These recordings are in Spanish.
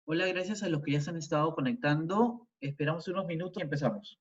Hola, gracias a los que ya se han estado conectando. Esperamos unos minutos y empezamos.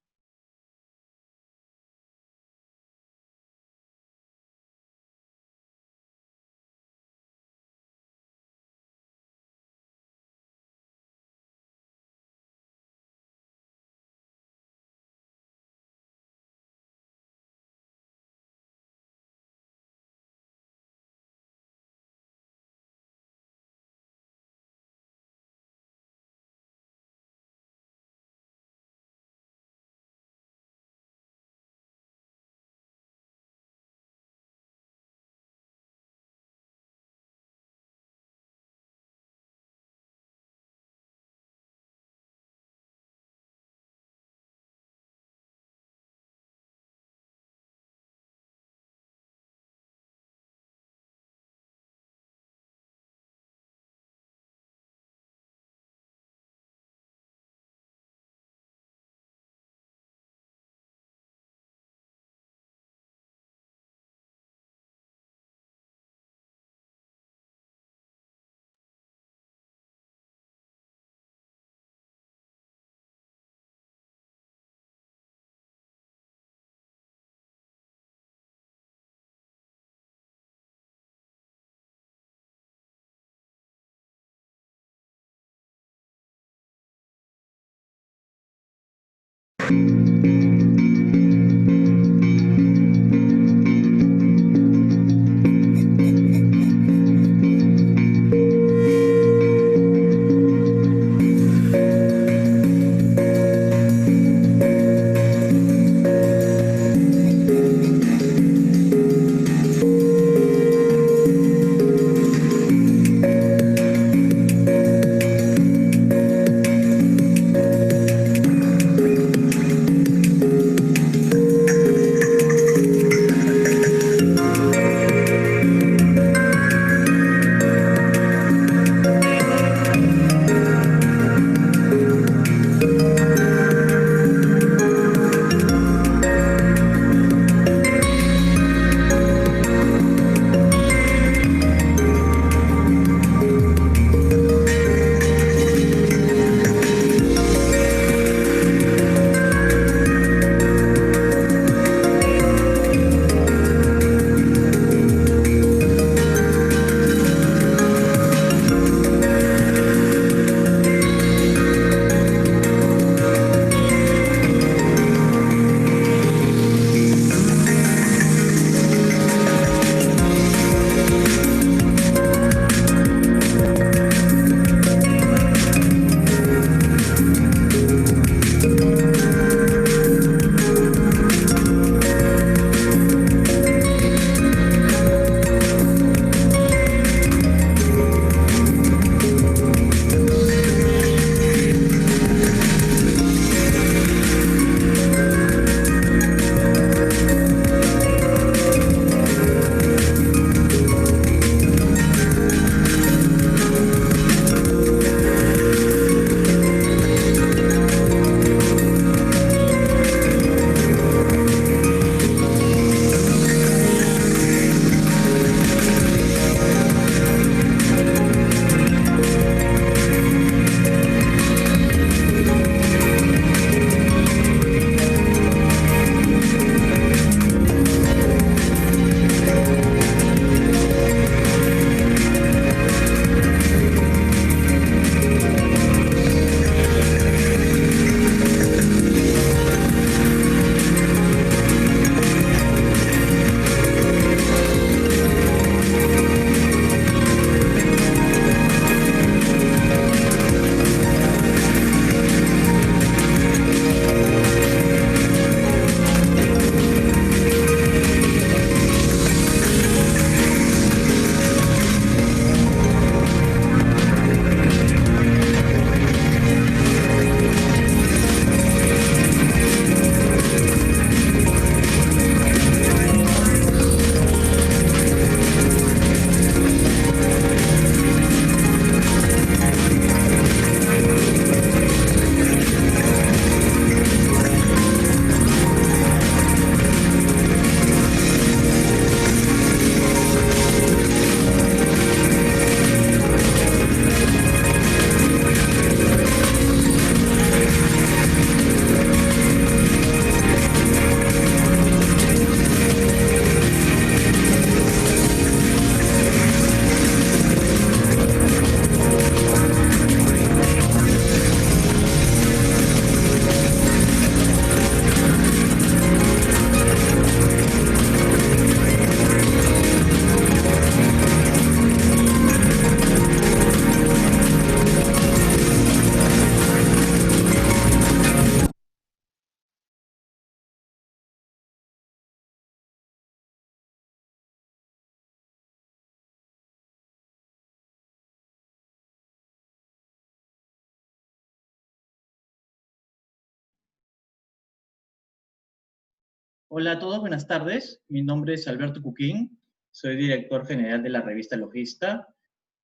Hola a todos, buenas tardes. Mi nombre es Alberto Cuquín, soy director general de la revista Logista.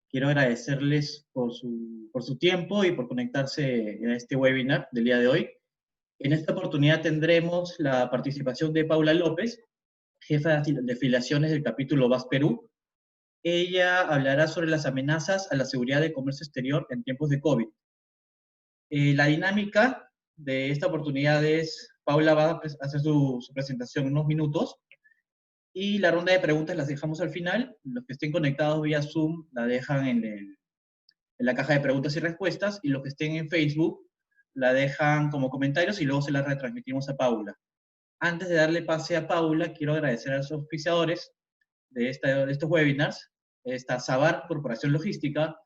Quiero agradecerles por su tiempo y por conectarse en este webinar del día de hoy. En esta oportunidad tendremos la participación de Paula López, jefa de afiliaciones del capítulo VAS Perú. Ella hablará sobre las amenazas a la seguridad del comercio exterior en tiempos de COVID. La dinámica de esta oportunidad es, Paula va a hacer su presentación en unos minutos y la ronda de preguntas las dejamos al final. Los que estén conectados vía Zoom la dejan en la caja de preguntas y respuestas, y los que estén en Facebook la dejan como comentarios y luego se la retransmitimos a Paula. Antes de darle pase a Paula, quiero agradecer a los auspiciadores de estos webinars. Está Sabar Corporación Logística,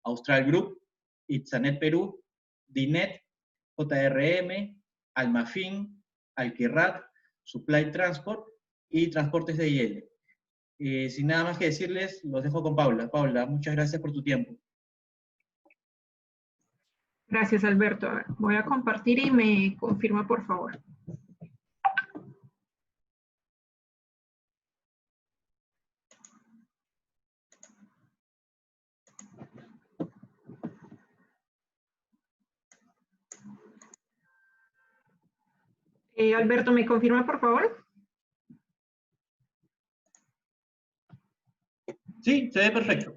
Austral Group, Itzanet Perú, Dinet, JRM, Almafin, Alquirrat, Supply Transport y Transportes de IL. Sin nada más que decirles, los dejo con Paula. Paula, muchas gracias por tu tiempo. Gracias, Alberto. A ver, voy a compartir y me confirma, por favor. Alberto, ¿me confirma, por favor? Sí, se ve perfecto.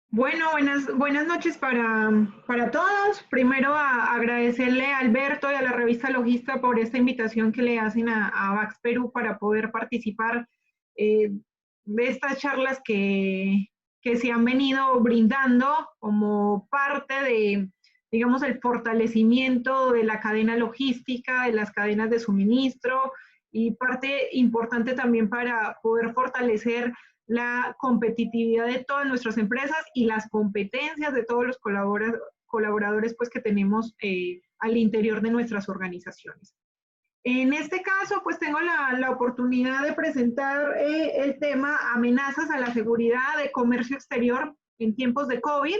Bueno, buenas noches para todos. Primero, agradecerle a Alberto y a la revista Logista por esta invitación que le hacen a VAX Perú para poder participar de estas charlas que se han venido brindando como parte de, digamos, el fortalecimiento de la cadena logística, de las cadenas de suministro, y parte importante también para poder fortalecer la competitividad de todas nuestras empresas y las competencias de todos los colaboradores pues, que tenemos al interior de nuestras organizaciones. En este caso, pues tengo la oportunidad de presentar el tema amenazas a la seguridad de comercio exterior en tiempos de COVID,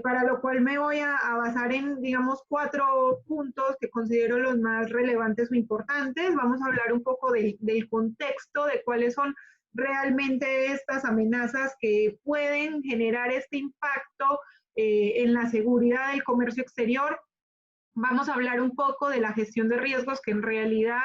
para lo cual me voy a basar en, digamos, 4 puntos que considero los más relevantes o importantes. Vamos a hablar un poco del contexto, de cuáles son realmente estas amenazas que pueden generar este impacto en la seguridad del comercio exterior. Vamos a hablar un poco de la gestión de riesgos, que en realidad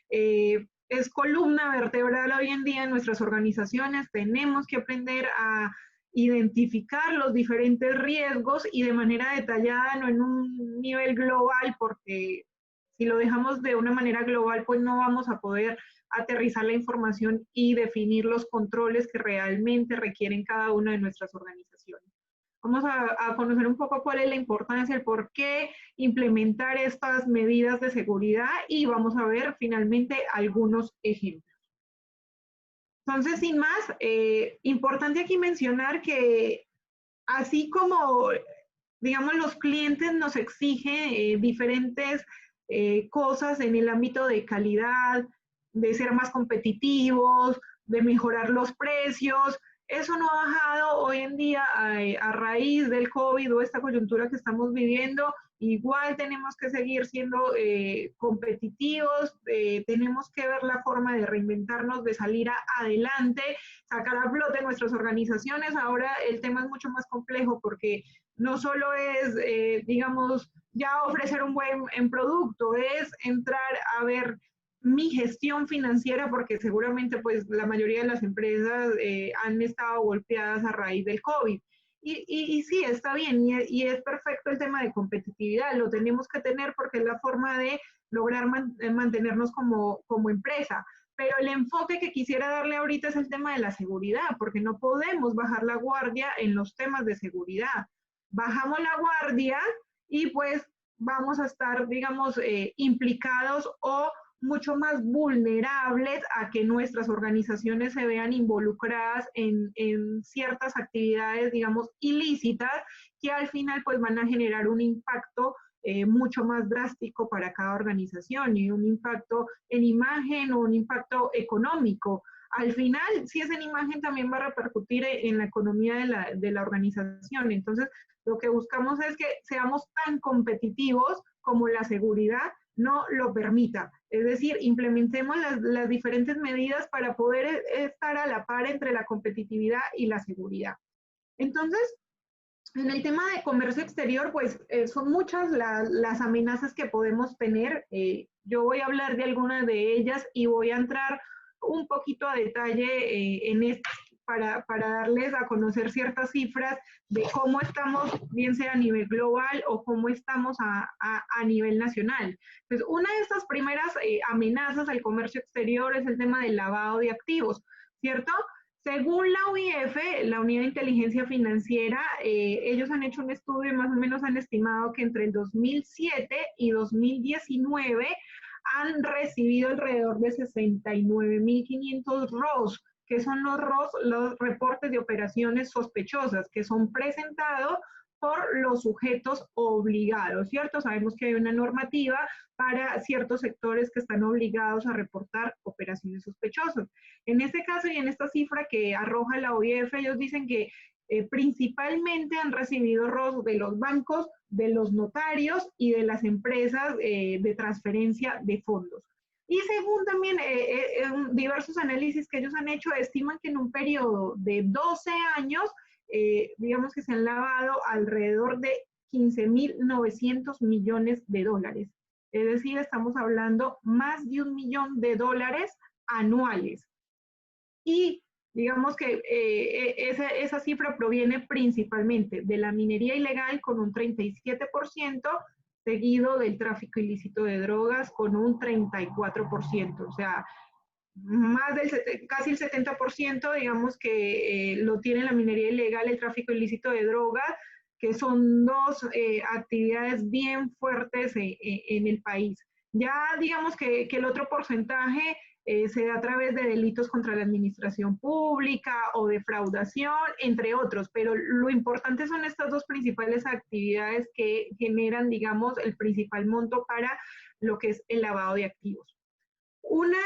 es columna vertebral hoy en día en nuestras organizaciones. Tenemos que aprender a identificar los diferentes riesgos y de manera detallada, no en un nivel global, porque si lo dejamos de una manera global, pues no vamos a poder aterrizar la información y definir los controles que realmente requieren cada una de nuestras organizaciones. Vamos a conocer un poco cuál es la importancia, el por qué implementar estas medidas de seguridad, y vamos a ver finalmente algunos ejemplos. Entonces, sin más, importante aquí mencionar que así como, digamos, los clientes nos exigen diferentes cosas en el ámbito de calidad, de ser más competitivos, de mejorar los precios, eso no ha bajado hoy en día a raíz del COVID o esta coyuntura que estamos viviendo. Igual tenemos que seguir siendo competitivos, tenemos que ver la forma de reinventarnos, de salir adelante, sacar a flote nuestras organizaciones. Ahora el tema es mucho más complejo porque no solo es, digamos, ya ofrecer un buen producto, es entrar a ver mi gestión financiera, porque seguramente pues la mayoría de las empresas han estado golpeadas a raíz del COVID. Y sí, está bien, y es perfecto el tema de competitividad, lo tenemos que tener porque es la forma de lograr mantenernos como empresa. Pero el enfoque que quisiera darle ahorita es el tema de la seguridad, porque no podemos bajar la guardia en los temas de seguridad. Bajamos la guardia y pues vamos a estar, digamos, implicados o mucho más vulnerables a que nuestras organizaciones se vean involucradas en ciertas actividades, digamos, ilícitas, que al final pues van a generar un impacto mucho más drástico para cada organización, y un impacto en imagen o un impacto económico. al final, si esa imagen también va a repercutir en la economía de la organización. Entonces, lo que buscamos es que seamos tan competitivos como la seguridad no lo permita. Es decir, implementemos las diferentes medidas para poder estar a la par entre la competitividad y la seguridad. Entonces, en el tema de comercio exterior, pues son muchas las amenazas que podemos tener. Yo voy a hablar de algunas de ellas y voy a entrar un poquito a detalle en esto para darles a conocer ciertas cifras de cómo estamos, bien sea a nivel global o cómo estamos a nivel nacional. Pues una de estas primeras amenazas al comercio exterior es el tema del lavado de activos, ¿cierto? Según la UIF, la Unidad de Inteligencia Financiera, ellos han hecho un estudio y más o menos han estimado que entre el 2007 y 2019 han recibido alrededor de 69.500 ROS, que son los reportes de operaciones sospechosas, que son presentados por los sujetos obligados, ¿cierto? Sabemos que hay una normativa para ciertos sectores que están obligados a reportar operaciones sospechosas. En este caso y en esta cifra que arroja la OIF, ellos dicen que principalmente han recibido ROS de los bancos, de los notarios y de las empresas de transferencia de fondos. Y según también diversos análisis que ellos han hecho, estiman que en un periodo de 12 años, digamos que se han lavado alrededor de 15.900 millones de dólares. Es decir, estamos hablando más de $1 millón anuales. Y digamos que esa cifra proviene principalmente de la minería ilegal con un 37%, seguido del tráfico ilícito de drogas con un 34%. O sea, casi el 70%, digamos que lo tiene la minería ilegal, el tráfico ilícito de drogas, que son dos actividades bien fuertes en el país. Ya digamos que el otro porcentaje se da a través de delitos contra la administración pública o defraudación, entre otros, pero lo importante son estas dos principales actividades que generan, digamos, el principal monto para lo que es el lavado de activos. Una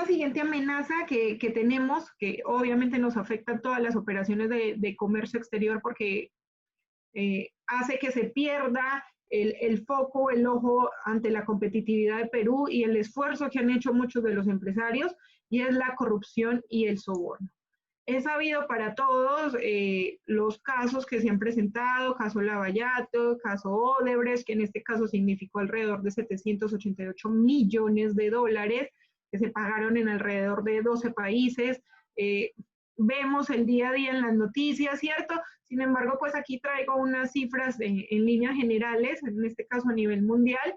siguiente amenaza que tenemos, que obviamente nos afecta a todas las operaciones de comercio exterior porque hace que se pierda el foco, el ojo ante la competitividad de Perú y el esfuerzo que han hecho muchos de los empresarios, y es la corrupción y el soborno. Es sabido para todos los casos que se han presentado, caso Lavallato, caso Odebrecht, que en este caso significó alrededor de 788 millones de dólares que se pagaron en alrededor de 12 países. Vemos el día a día en las noticias, ¿cierto? Sin embargo, pues aquí traigo unas cifras en líneas generales, en este caso a nivel mundial,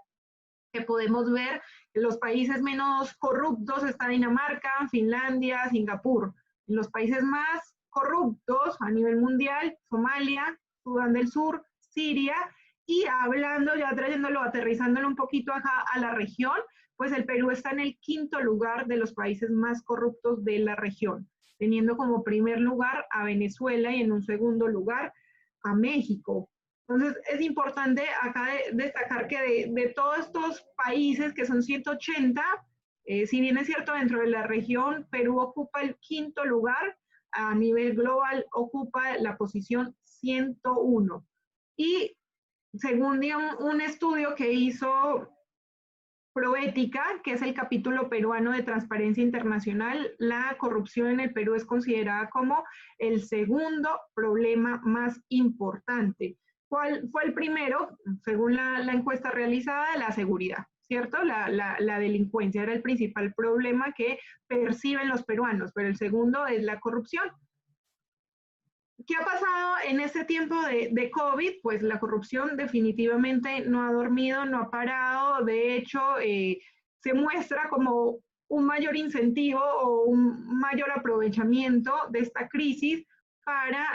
que podemos ver que los países menos corruptos está Dinamarca, Finlandia, Singapur. En los países más corruptos a nivel mundial, Somalia, Sudán del Sur, Siria, y hablando, ya trayéndolo, aterrizándolo un poquito acá a la región, pues el Perú está en el 5º lugar de los países más corruptos de la región, teniendo como primer lugar a Venezuela y en un segundo lugar a México. Entonces, es importante acá destacar que de todos estos países, que son 180, si bien es cierto, dentro de la región, Perú ocupa el 5º lugar, a nivel global ocupa la posición 101. Y según un estudio que hizo Proética, que es el capítulo peruano de Transparencia Internacional, la corrupción en el Perú es considerada como el segundo problema más importante. ¿Cuál fue el primero? Según la encuesta realizada, la seguridad, ¿cierto? La delincuencia era el principal problema que perciben los peruanos, pero el segundo es la corrupción. ¿Qué ha pasado en este tiempo de COVID? Pues la corrupción definitivamente no ha dormido, no ha parado. De hecho, se muestra como un mayor incentivo o un mayor aprovechamiento de esta crisis para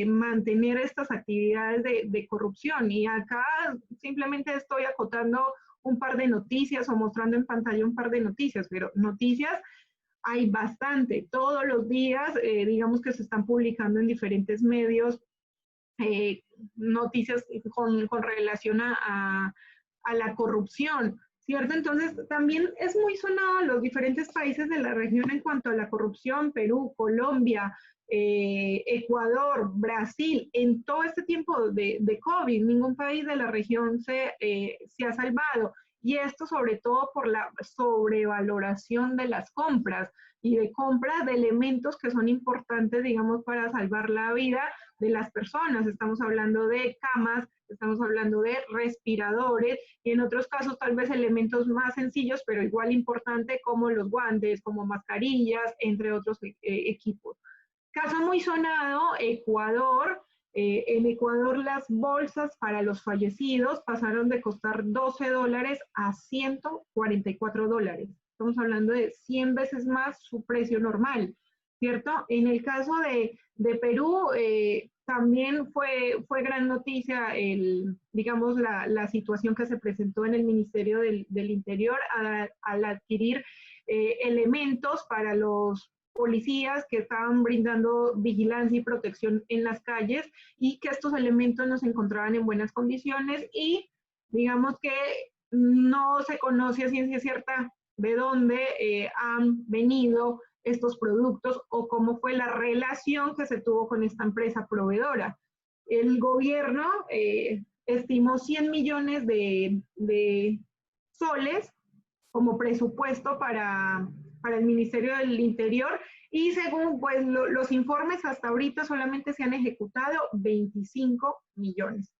mantener estas actividades de corrupción. Y acá simplemente estoy acotando un par de noticias o mostrando en pantalla un par de noticias, pero noticias hay bastante. Todos los días, digamos que se están publicando en diferentes medios noticias con relación a la corrupción. ¿cierto? Entonces, también es muy sonado en los diferentes países de la región en cuanto a la corrupción, Perú, Colombia, Ecuador, Brasil, en todo este tiempo de COVID, ningún país de la región se ha salvado. Y esto sobre todo por la sobrevaloración de las compras y de compra de elementos que son importantes, digamos, para salvar la vida de las personas. Estamos hablando de camas, estamos hablando de respiradores y en otros casos tal vez elementos más sencillos, pero igual importante como los guantes, como mascarillas, entre otros equipos. Caso muy sonado, Ecuador. En Ecuador las bolsas para los fallecidos pasaron de costar $12 a $144. Estamos hablando de 100 veces más su precio normal, ¿cierto? En el caso de Perú, también fue gran noticia digamos, la situación que se presentó en el Ministerio del Interior al adquirir elementos para los policías que estaban brindando vigilancia y protección en las calles y que estos elementos no se encontraban en buenas condiciones y digamos que no se conoce a ciencia cierta de dónde han venido estos productos o cómo fue la relación que se tuvo con esta empresa proveedora. El gobierno estimó 100 millones de soles como presupuesto para el Ministerio del Interior y según pues, los informes hasta ahorita solamente se han ejecutado 25 millones.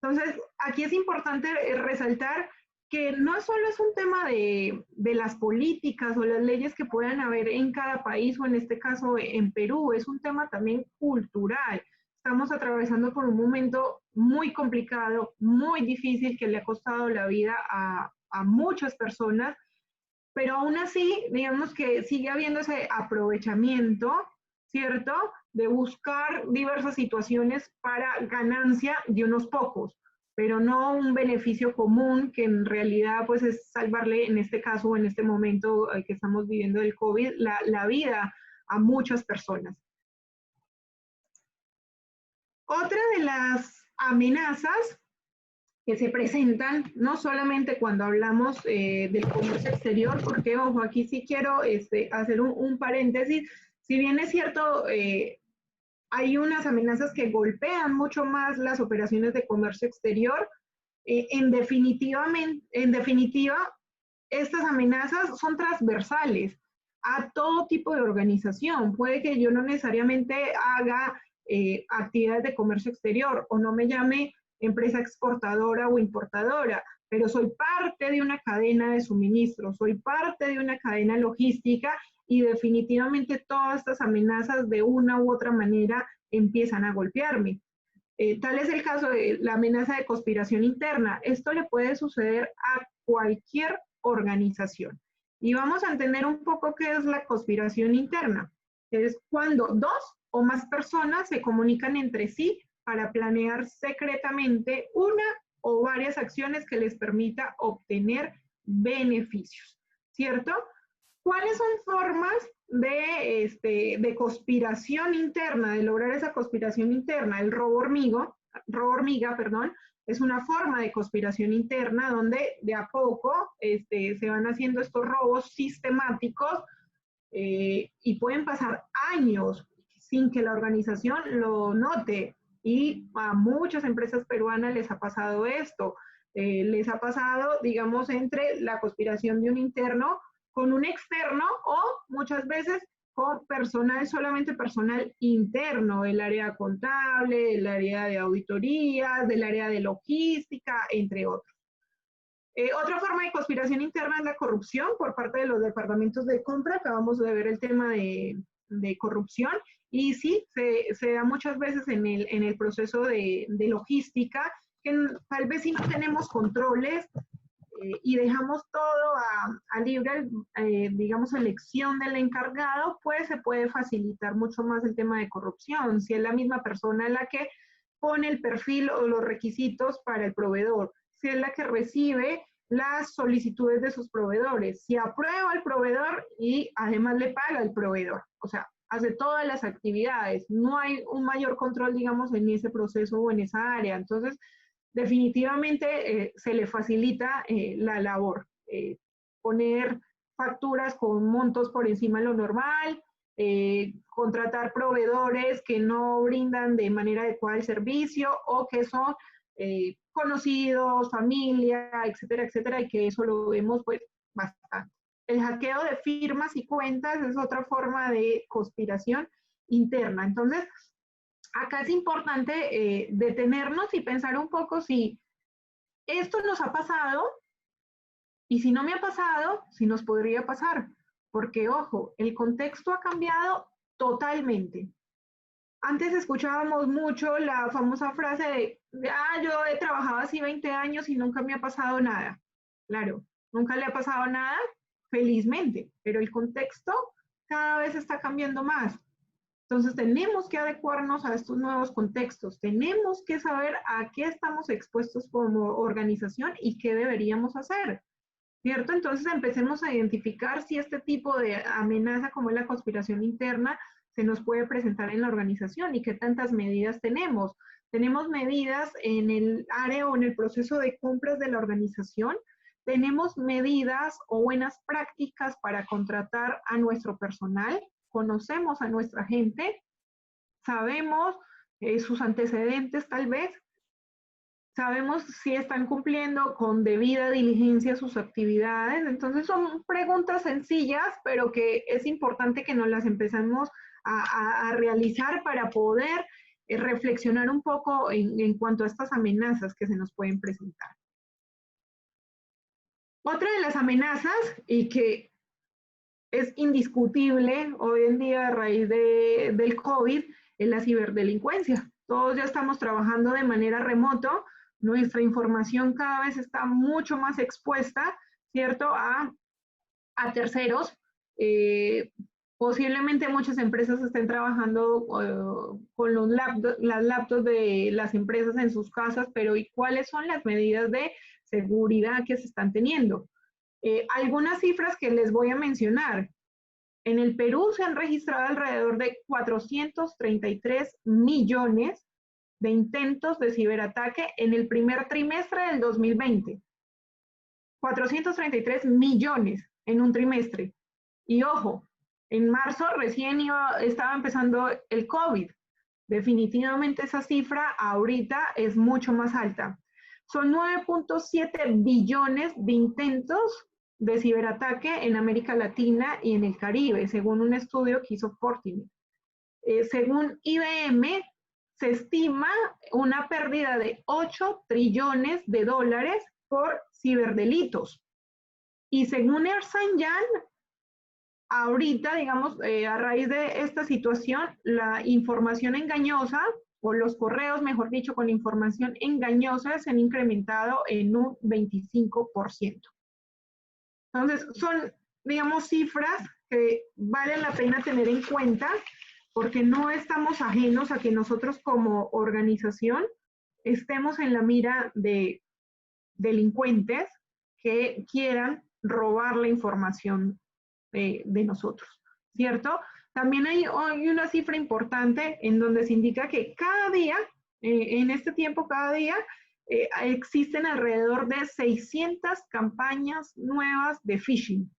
Entonces, aquí es importante resaltar que no solo es un tema de las políticas o las leyes que puedan haber en cada país o en este caso en Perú, es un tema también cultural. Estamos atravesando por un momento muy complicado, muy difícil que le ha costado la vida a muchas personas, pero aún así, digamos que sigue habiendo ese aprovechamiento, ¿cierto? De buscar diversas situaciones para ganancia de unos pocos, pero no un beneficio común que en realidad pues es salvarle en este caso o en este momento que estamos viviendo del COVID la vida a muchas personas. Otra de las amenazas que se presentan, no solamente cuando hablamos del comercio exterior, porque ojo, aquí sí quiero hacer un paréntesis, si bien es cierto, hay unas amenazas que golpean mucho más las operaciones de comercio exterior, en definitiva, estas amenazas son transversales a todo tipo de organización. Puede que yo no necesariamente haga actividades de comercio exterior o no me llame empresa exportadora o importadora, pero soy parte de una cadena de suministro, soy parte de una cadena logística y definitivamente todas estas amenazas de una u otra manera empiezan a golpearme. Tal es el caso de la amenaza de conspiración interna. Esto le puede suceder a cualquier organización. Y vamos a entender un poco qué es la conspiración interna. Es cuando dos o más personas se comunican entre sí para planear secretamente una o varias acciones que les permita obtener beneficios, ¿cierto? ¿Cuáles son formas de conspiración interna, de lograr esa conspiración interna? El robo hormiga, es una forma de conspiración interna donde de a poco se van haciendo estos robos sistemáticos y pueden pasar años sin que la organización lo note. Y a muchas empresas peruanas les ha pasado esto. Les ha pasado, digamos, entre la conspiración de un interno con un externo o muchas veces con personal, solamente personal interno, del área contable, del área de auditorías, del área de logística, entre otros. Otra forma de conspiración interna es la corrupción por parte de los departamentos de compra. Acabamos de ver el tema de corrupción y sí, se da muchas veces en el proceso de logística, que tal vez si no tenemos controles y dejamos todo a libre, digamos, elección del encargado, pues se puede facilitar mucho más el tema de corrupción, si es la misma persona la que pone el perfil o los requisitos para el proveedor, si es la que recibe las solicitudes de sus proveedores, si aprueba al proveedor y además le paga al proveedor, o sea, hace todas las actividades, no hay un mayor control, digamos, en ese proceso o en esa área, entonces definitivamente se le facilita la labor. poner facturas con montos por encima de lo normal, contratar proveedores que no brindan de manera adecuada el servicio o que son conocidos, familia, etcétera, etcétera, y que eso lo vemos pues bastante. El hackeo de firmas y cuentas es otra forma de conspiración interna. Entonces, acá es importante detenernos y pensar un poco si esto nos ha pasado y si no me ha pasado, si nos podría pasar. Porque, ojo, el contexto ha cambiado totalmente. Antes escuchábamos mucho la famosa frase de yo he trabajado así 20 años y nunca me ha pasado nada. Claro, nunca le ha pasado nada, felizmente, pero el contexto cada vez está cambiando más. Entonces tenemos que adecuarnos a estos nuevos contextos, tenemos que saber a qué estamos expuestos como organización y qué deberíamos hacer, ¿cierto? Entonces empecemos a identificar si este tipo de amenaza como es la conspiración interna se nos puede presentar en la organización y qué tantas medidas tenemos. Tenemos medidas en el área o en el proceso de compras de la organización, tenemos medidas o buenas prácticas para contratar a nuestro personal, conocemos a nuestra gente, sabemos sus antecedentes tal vez, sabemos si están cumpliendo con debida diligencia sus actividades. Entonces son preguntas sencillas, pero que es importante que nos las empecemos a realizar para poder reflexionar un poco en cuanto a estas amenazas que se nos pueden presentar. Otra de las amenazas, y que es indiscutible hoy en día a raíz del COVID, es la ciberdelincuencia. Todos ya estamos trabajando de manera remoto, nuestra información cada vez está mucho más expuesta, ¿cierto?, a terceros. Posiblemente muchas empresas estén trabajando con las laptops de las empresas en sus casas, pero ¿y cuáles son las medidas de seguridad que se están teniendo? Algunas cifras que les voy a mencionar. En el Perú se han registrado alrededor de 433 millones de intentos de ciberataque en el primer trimestre del 2020. 433 millones en un trimestre. Y ojo, en marzo recién estaba empezando el COVID. Definitivamente esa cifra ahorita es mucho más alta. Son 9.7 billones de intentos de ciberataque en América Latina y en el Caribe, según un estudio que hizo Fortinet. Según IBM, se estima una pérdida de 8 trillones de dólares por ciberdelitos. Y según Ernst & Young, ahorita, digamos, a raíz de esta situación, la información engañosa, o los correos, mejor dicho, con información engañosa, se han incrementado en un 25%. Entonces, son, digamos, cifras que vale la pena tener en cuenta porque no estamos ajenos a que nosotros como organización estemos en la mira de delincuentes que quieran robar la información de nosotros, ¿cierto? También hay una cifra importante en donde se indica que cada día, en este tiempo, cada día, existen alrededor de 600 campañas nuevas de phishing.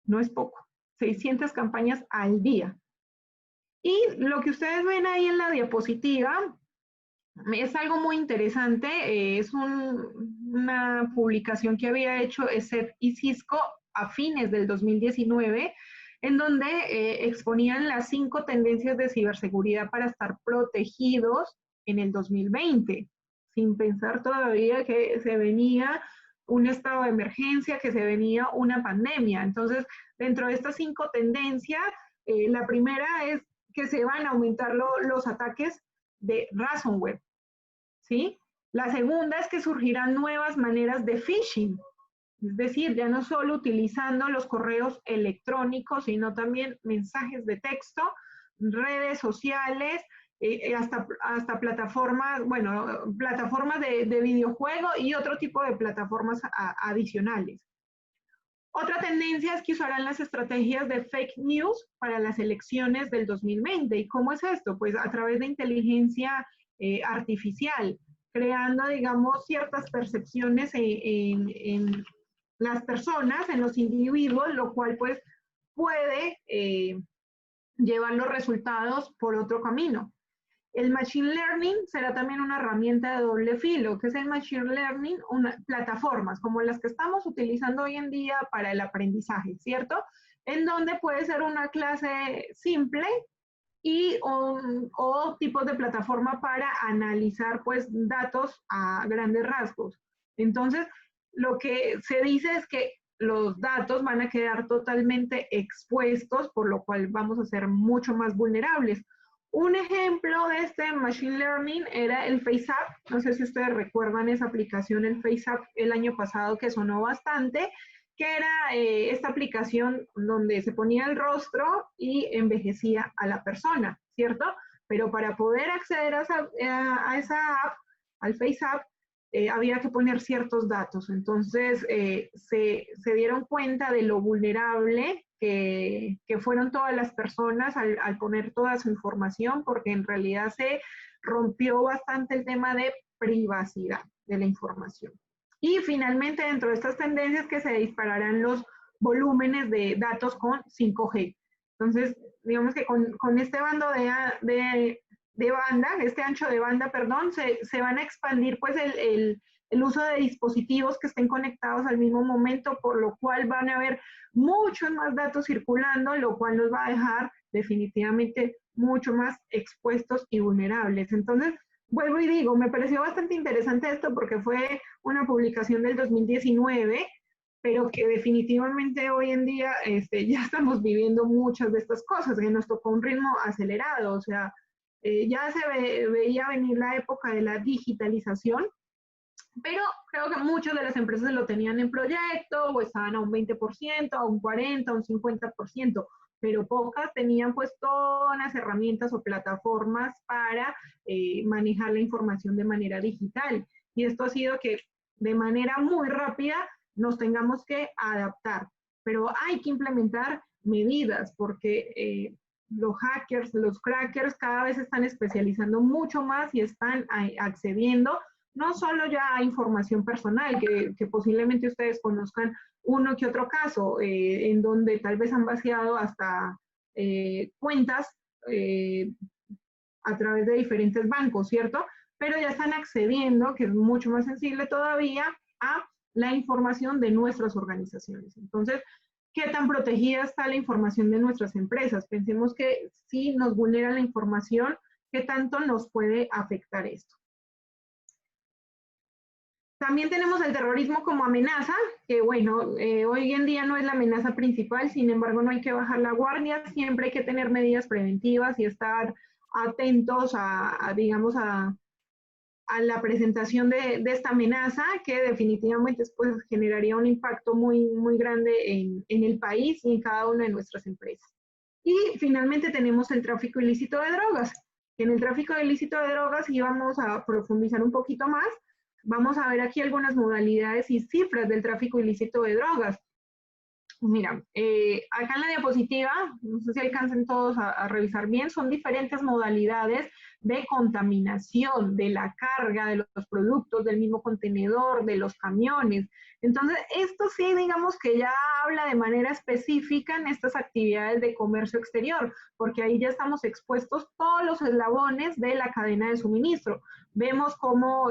No es poco, 600 campañas al día. Y lo que ustedes ven ahí en la diapositiva es algo muy interesante, es una publicación que había hecho ESET y Cisco a fines del 2019, en donde exponían las 5 tendencias de ciberseguridad para estar protegidos en el 2020, sin pensar todavía que se venía un estado de emergencia, que se venía una pandemia. Entonces, dentro de estas 5 tendencias, la primera es que se van a aumentar los ataques de ransomware, ¿sí? La segunda es que surgirán nuevas maneras de phishing, es decir, ya no solo utilizando los correos electrónicos, sino también mensajes de texto, redes sociales, hasta plataformas, bueno, plataformas de videojuego y otro tipo de plataformas adicionales. Otra tendencia es que usarán las estrategias de fake news para las elecciones del 2020. ¿Y cómo es esto? Pues a través de inteligencia artificial, creando, digamos, ciertas percepciones las personas, en los individuos, lo cual pues puede llevar los resultados por otro camino. El Machine Learning será también una herramienta de doble filo. ¿Qué es el Machine Learning? Plataformas como las que estamos utilizando hoy en día para el aprendizaje, ¿cierto? En donde puede ser una clase simple y o tipos de plataforma para analizar pues datos a grandes rasgos. Entonces, lo que se dice es que los datos van a quedar totalmente expuestos, por lo cual vamos a ser mucho más vulnerables. Un ejemplo de este Machine Learning era el FaceApp. No sé si ustedes recuerdan esa aplicación, el FaceApp, el año pasado que sonó bastante, que era esta aplicación donde se ponía el rostro y envejecía a la persona, ¿cierto? Pero para poder acceder a esa app, al FaceApp, había que poner ciertos datos. Entonces, se dieron cuenta de lo vulnerable que fueron todas las personas al poner toda su información, porque en realidad se rompió bastante el tema de privacidad de la información. Y finalmente, dentro de estas tendencias, que se dispararán los volúmenes de datos con 5G. Entonces, digamos que con este bando de banda, este ancho de banda, perdón, se van a expandir pues el uso de dispositivos que estén conectados al mismo momento, por lo cual van a haber muchos más datos circulando, lo cual nos va a dejar definitivamente mucho más expuestos y vulnerables. Entonces, vuelvo y digo, me pareció bastante interesante esto porque fue una publicación del 2019, pero que definitivamente hoy en día ya estamos viviendo muchas de estas cosas, que nos tocó un ritmo acelerado, o sea, ya se veía venir la época de la digitalización, pero creo que muchas de las empresas lo tenían en proyecto o estaban a un 20%, a un 40%, a un 50%, pero pocas tenían pues todas las herramientas o plataformas para manejar la información de manera digital. Y esto ha sido que de manera muy rápida nos tengamos que adaptar, pero hay que implementar medidas porque los hackers, los crackers cada vez están especializando mucho más y están accediendo no solo ya a información personal, que posiblemente ustedes conozcan uno que otro caso, en donde tal vez han vaciado hasta cuentas a través de diferentes bancos, ¿cierto? Pero ya están accediendo, que es mucho más sensible todavía, a la información de nuestras organizaciones. Entonces, ¿qué tan protegida está la información de nuestras empresas? Pensemos que si nos vulnera la información, ¿qué tanto nos puede afectar esto? También tenemos el terrorismo como amenaza, que bueno, hoy en día no es la amenaza principal, sin embargo no hay que bajar la guardia, siempre hay que tener medidas preventivas y estar atentos digamos, a la presentación de esta amenaza, que definitivamente pues, generaría un impacto muy, muy grande en el país y en cada una de nuestras empresas. Y finalmente tenemos el tráfico ilícito de drogas. En el tráfico ilícito de drogas íbamos a profundizar un poquito más. Vamos a ver aquí algunas modalidades y cifras del tráfico ilícito de drogas. Mira, acá en la diapositiva, no sé si alcancen todos a revisar bien, son diferentes modalidades de contaminación de la carga, de los productos, del mismo contenedor, de los camiones. Entonces, esto sí, digamos que ya habla de manera específica en estas actividades de comercio exterior, porque ahí ya estamos expuestos todos los eslabones de la cadena de suministro. Vemos cómo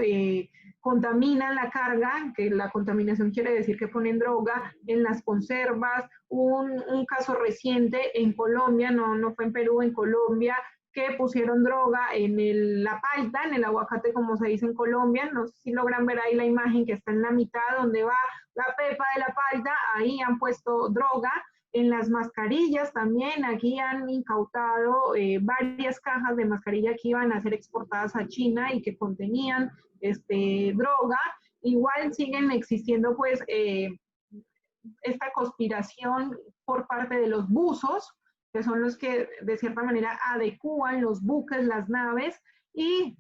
contaminan la carga, que la contaminación quiere decir que ponen droga en las conservas. Un caso reciente en Colombia, no fue en Perú, en Colombia, que pusieron droga en la palta, en el aguacate como se dice en Colombia. No sé si logran ver ahí la imagen que está en la mitad donde va la pepa de la palta, ahí han puesto droga. En las mascarillas también, aquí han incautado varias cajas de mascarilla que iban a ser exportadas a China y que contenían droga. Igual siguen existiendo pues esta conspiración por parte de los buzos, que son los que de cierta manera adecúan los buques, las naves, y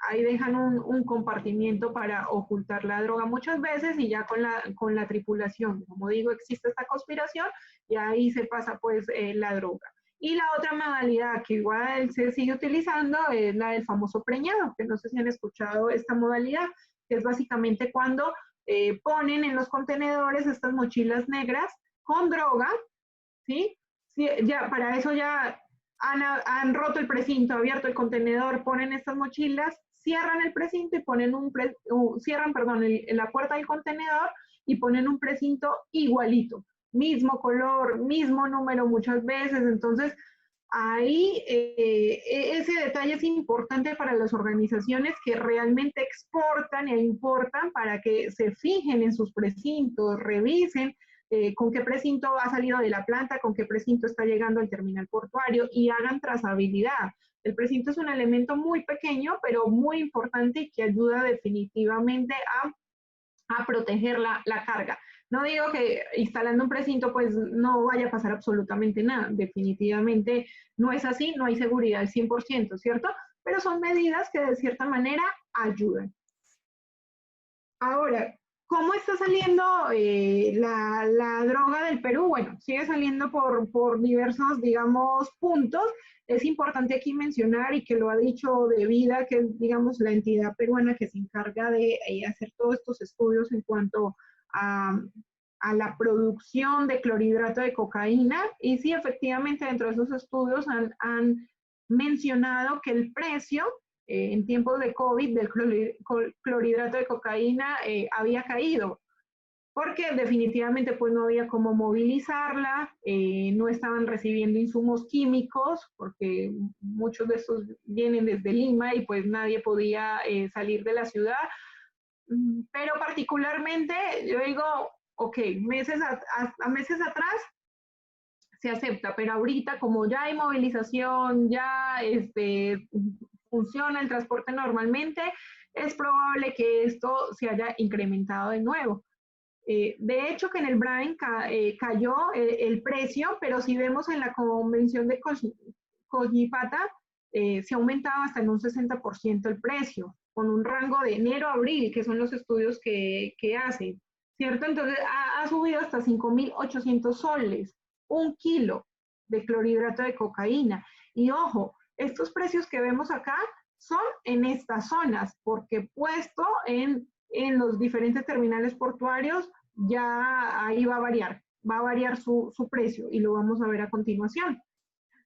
ahí dejan un compartimiento para ocultar la droga muchas veces y ya con la tripulación, como digo, existe esta conspiración y ahí se pasa pues la droga. Y la otra modalidad que igual se sigue utilizando es la del famoso preñado, que no sé si han escuchado esta modalidad, que es básicamente cuando ponen en los contenedores estas mochilas negras con droga, ¿sí? Sí, ya, para eso ya han roto el precinto, abierto el contenedor, ponen estas mochilas, cierran el precinto y ponen cierran, perdón, la puerta del contenedor y ponen un precinto igualito, mismo color, mismo número muchas veces. Entonces, ahí ese detalle es importante para las organizaciones que realmente exportan e importan, para que se fijen en sus precintos, revisen con qué precinto ha salido de la planta, con qué precinto está llegando al terminal portuario, y hagan trazabilidad. El precinto es un elemento muy pequeño, pero muy importante, y que ayuda definitivamente a proteger la carga. No digo que instalando un precinto pues no vaya a pasar absolutamente nada, definitivamente no es así, no hay seguridad al 100%, ¿cierto? Pero son medidas que de cierta manera ayudan. Ahora, ¿cómo está saliendo la droga del Perú? Bueno, sigue saliendo por diversos, digamos, puntos. Es importante aquí mencionar, y que lo ha dicho DEVIDA, que es, digamos, la entidad peruana que se encarga de hacer todos estos estudios en cuanto a la producción de clorhidrato de cocaína. Y sí, efectivamente, dentro de esos estudios han mencionado que el precio en tiempos de COVID del clorhidrato de cocaína había caído, porque definitivamente pues no había cómo movilizarla, no estaban recibiendo insumos químicos, porque muchos de estos vienen desde Lima y pues nadie podía salir de la ciudad. Pero particularmente yo digo, ok, hasta meses atrás se acepta, pero ahorita como ya hay movilización, ya funciona el transporte normalmente, es probable que esto se haya incrementado de nuevo. De hecho, que en el Brain cayó el precio, pero si vemos en la convención de Cognipata, se ha aumentado hasta en un 60% el precio, con un rango de enero a abril, que son los estudios que hacen, ¿cierto? Entonces ha subido hasta 5.800 soles, un kilo de clorhidrato de cocaína. Y ojo, estos precios que vemos acá son en estas zonas, porque puesto en los diferentes terminales portuarios, ya ahí va a variar su precio, y lo vamos a ver a continuación.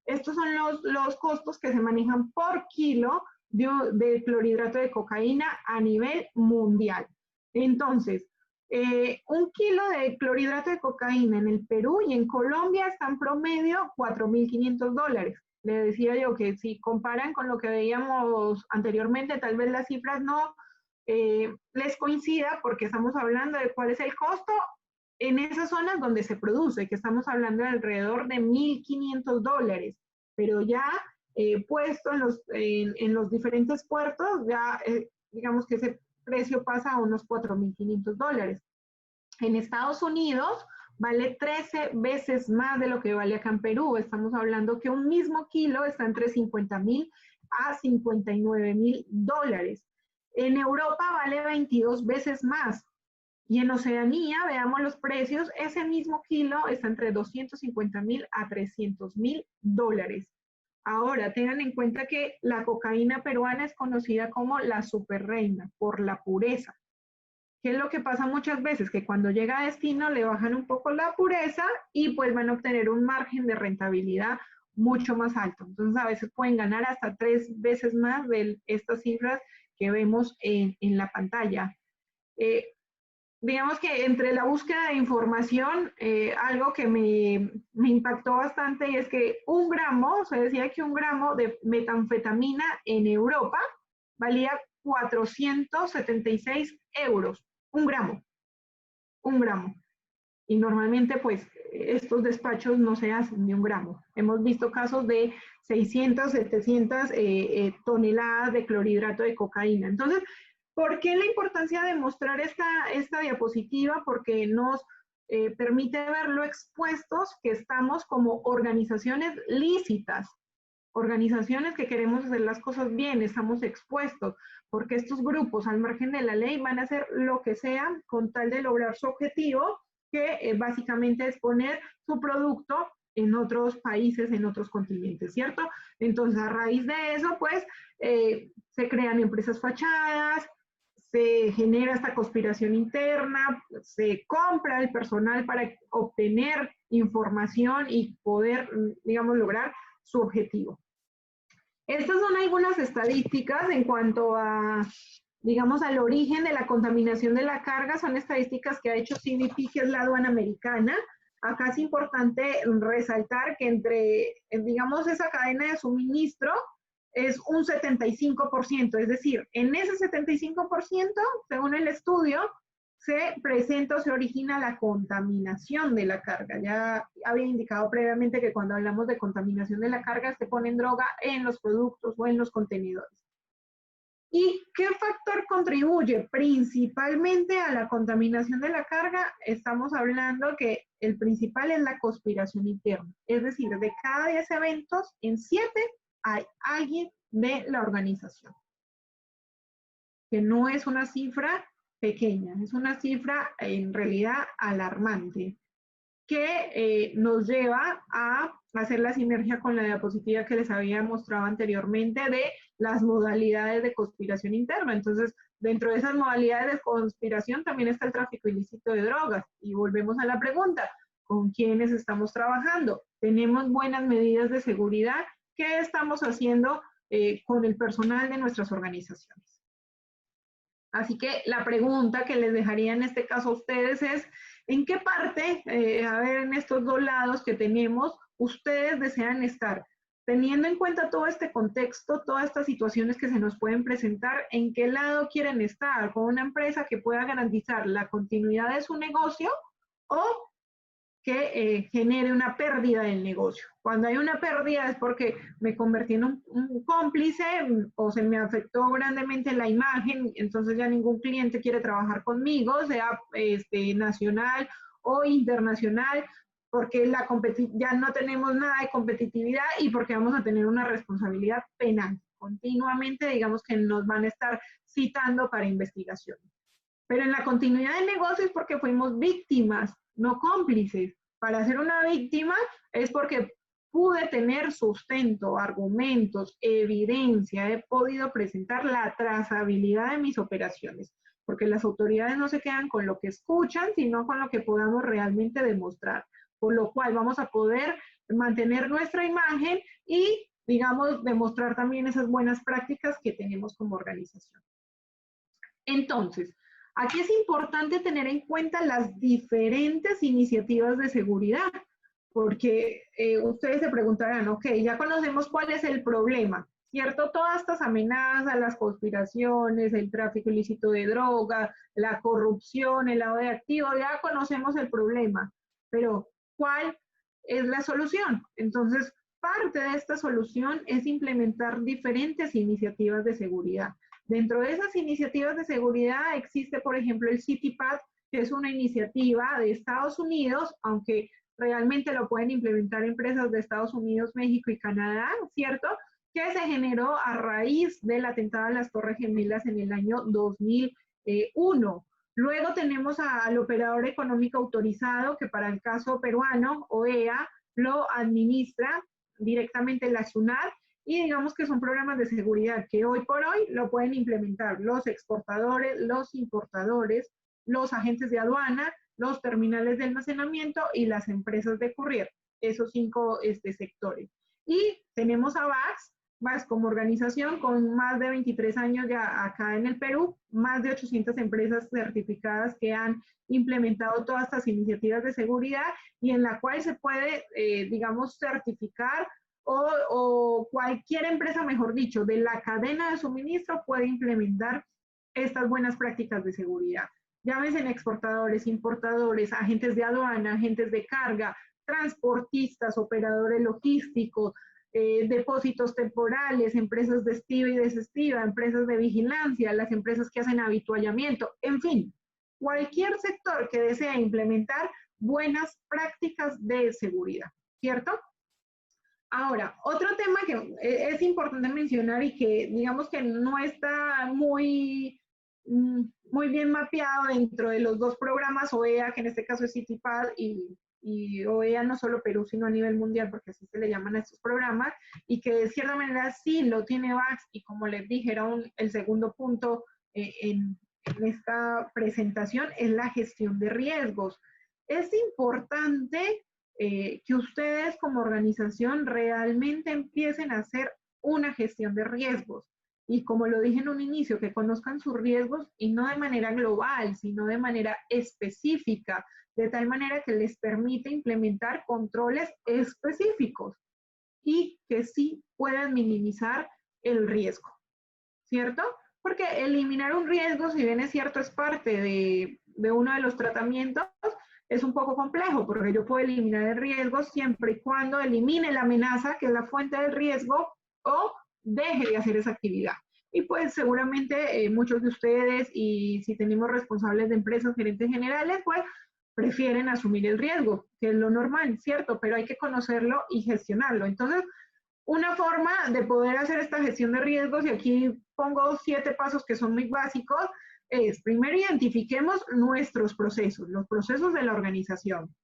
Estos son los costos que se manejan por kilo de clorhidrato de cocaína a nivel mundial. Entonces, un kilo de clorhidrato de cocaína en el Perú y en Colombia está en promedio $4.500. Le decía yo que si comparan con lo que veíamos anteriormente, tal vez las cifras no les coincida, porque estamos hablando de cuál es el costo en esas zonas donde se produce, que estamos hablando de alrededor de $1.500, pero ya puesto en los diferentes puertos, ya digamos que ese precio pasa a unos $4.500. En Estados Unidos vale 13 veces más de lo que vale acá en Perú. Estamos hablando que un mismo kilo está entre $50.000 a $59.000. En Europa vale 22 veces más. Y en Oceanía, veamos los precios, ese mismo kilo está entre $250.000 a $300.000. Ahora, tengan en cuenta que la cocaína peruana es conocida como la superreina por la pureza. ¿Qué es lo que pasa muchas veces? Que cuando llega a destino le bajan un poco la pureza y pues van a obtener un margen de rentabilidad mucho más alto. Entonces, a veces pueden ganar hasta 3 veces más de estas cifras que vemos en la pantalla. Digamos que entre la búsqueda de información, algo que me impactó bastante, y es que un gramo, se decía que un gramo de metanfetamina en Europa valía 476 euros, un gramo. Y normalmente pues estos despachos no se hacen de un gramo. Hemos visto casos de 600, 700 toneladas de clorhidrato de cocaína. Entonces, ¿por qué la importancia de mostrar esta diapositiva? Porque nos permite ver lo expuestos que estamos como organizaciones lícitas, organizaciones que queremos hacer las cosas bien, estamos expuestos, porque estos grupos al margen de la ley van a hacer lo que sea con tal de lograr su objetivo, que básicamente es poner su producto en otros países, en otros continentes, ¿cierto? Entonces, a raíz de eso, pues, se crean empresas fachadas, se genera esta conspiración interna, se compra el personal para obtener información y poder, digamos, lograr su objetivo. Estas son algunas estadísticas en cuanto a, digamos, al origen de la contaminación de la carga. Son estadísticas que ha hecho CBP, que es la aduana americana. Acá es importante resaltar que entre, digamos, esa cadena de suministro es un 75%, es decir, en ese 75%, según el estudio, se presenta o se origina la contaminación de la carga. Ya había indicado previamente que cuando hablamos de contaminación de la carga se pone droga en los productos o en los contenedores. ¿Y qué factor contribuye principalmente a la contaminación de la carga? Estamos hablando que el principal es la conspiración interna. Es decir, de cada 10 eventos, en 7 hay alguien de la organización. Que no es una cifra pequeña, es una cifra en realidad alarmante, que nos lleva a hacer la sinergia con la diapositiva que les había mostrado anteriormente de las modalidades de conspiración interna. Entonces, dentro de esas modalidades de conspiración también está el tráfico ilícito de drogas. Y volvemos a la pregunta, ¿con quiénes estamos trabajando? ¿Tenemos buenas medidas de seguridad? ¿Qué estamos haciendo con el personal de nuestras organizaciones? Así que la pregunta que les dejaría en este caso a ustedes es, ¿en qué parte, a ver, en estos dos lados que tenemos, ustedes desean estar? Teniendo en cuenta todo este contexto, todas estas situaciones que se nos pueden presentar, ¿en qué lado quieren estar? ¿Con una empresa que pueda garantizar la continuidad de su negocio o que genere una pérdida del negocio? Cuando hay una pérdida es porque me convertí en un cómplice o se me afectó grandemente la imagen, entonces ya ningún cliente quiere trabajar conmigo, sea nacional o internacional, porque ya no tenemos nada de competitividad y porque vamos a tener una responsabilidad penal. Continuamente, digamos que nos van a estar citando para investigación. Pero en la continuidad del negocio es porque fuimos víctimas, no cómplices. Para ser una víctima es porque pude tener sustento, argumentos, evidencia, he podido presentar la trazabilidad de mis operaciones, porque las autoridades no se quedan con lo que escuchan, sino con lo que podamos realmente demostrar, por lo cual vamos a poder mantener nuestra imagen y, digamos, demostrar también esas buenas prácticas que tenemos como organización. Entonces, aquí es importante tener en cuenta las diferentes iniciativas de seguridad, porque ustedes se preguntarán, ok, ya conocemos cuál es el problema, ¿cierto? Todas estas amenazas, las conspiraciones, el tráfico ilícito de droga, la corrupción, el lavado de activos, ya conocemos el problema, pero ¿cuál es la solución? Entonces, parte de esta solución es implementar diferentes iniciativas de seguridad. Dentro de esas iniciativas de seguridad existe, por ejemplo, el CityPath, que es una iniciativa de Estados Unidos, aunque realmente lo pueden implementar empresas de Estados Unidos, México y Canadá, ¿cierto? Que se generó a raíz del atentado a las Torres Gemelas en el año 2001. Luego tenemos al operador económico autorizado, que para el caso peruano, OEA, lo administra directamente la SUNAT, y digamos que son programas de seguridad que hoy por hoy lo pueden implementar los exportadores, los importadores, los agentes de aduana, los terminales de almacenamiento y las empresas de courier, esos 5 sectores. Y tenemos a VAX como organización con más de 23 años ya acá en el Perú, más de 800 empresas certificadas que han implementado todas estas iniciativas de seguridad y en la cual se puede, digamos, certificar o cualquier empresa, mejor dicho, de la cadena de suministro puede implementar estas buenas prácticas de seguridad. Llámense en exportadores, importadores, agentes de aduana, agentes de carga, transportistas, operadores logísticos, depósitos temporales, empresas de estiva y desestiva, empresas de vigilancia, las empresas que hacen habituallamiento, en fin, cualquier sector que desea implementar buenas prácticas de seguridad, ¿cierto? Ahora, otro tema que es importante mencionar y que digamos que no está muy bien mapeado dentro de los dos programas OEA, que en este caso es CityPath y OEA no solo Perú, sino a nivel mundial, porque así se le llaman a estos programas, y que de cierta manera sí lo tiene VAX, y como les dije, era el segundo punto en en esta presentación es la gestión de riesgos. Es importante que ustedes como organización realmente empiecen a hacer una gestión de riesgos. Y como lo dije en un inicio, que conozcan sus riesgos y no de manera global, sino de manera específica, de tal manera que les permite implementar controles específicos y que sí puedan minimizar el riesgo, ¿cierto? Porque eliminar un riesgo, si bien es cierto, es parte de uno de los tratamientos, es un poco complejo, porque yo puedo eliminar el riesgo siempre y cuando elimine la amenaza, que es la fuente del riesgo, o deje de hacer esa actividad. Y pues seguramente muchos de ustedes, y si tenemos responsables de empresas, gerentes generales, pues prefieren asumir el riesgo, que es lo normal, ¿cierto? Pero hay que conocerlo y gestionarlo. Entonces, una forma de poder hacer esta gestión de riesgos, y aquí pongo 7 pasos que son muy básicos, es primero identifiquemos nuestros procesos, los procesos de la organización,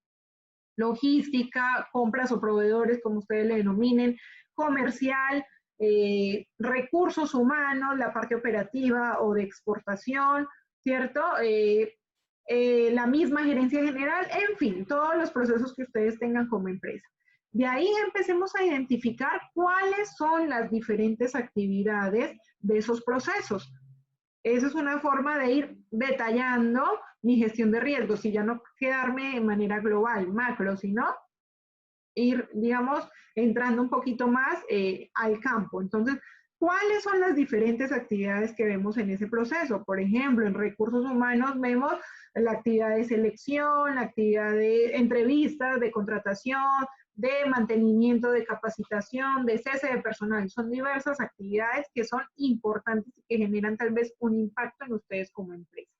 logística, compras o proveedores, como ustedes le denominen, comercial, recursos humanos, la parte operativa o de exportación, ¿cierto? La misma gerencia general, en fin, todos los procesos que ustedes tengan como empresa. De ahí empecemos a identificar cuáles son las diferentes actividades de esos procesos. Esa es una forma de ir detallando mi gestión de riesgos y ya no quedarme de manera global, macro, sino ir, digamos, entrando un poquito más al campo. Entonces, ¿cuáles son las diferentes actividades que vemos en ese proceso? Por ejemplo, en recursos humanos vemos la actividad de selección, la actividad de entrevistas, de contratación, de mantenimiento, de capacitación, de cese de personal. Son diversas actividades que son importantes y que generan tal vez un impacto en ustedes como empresa.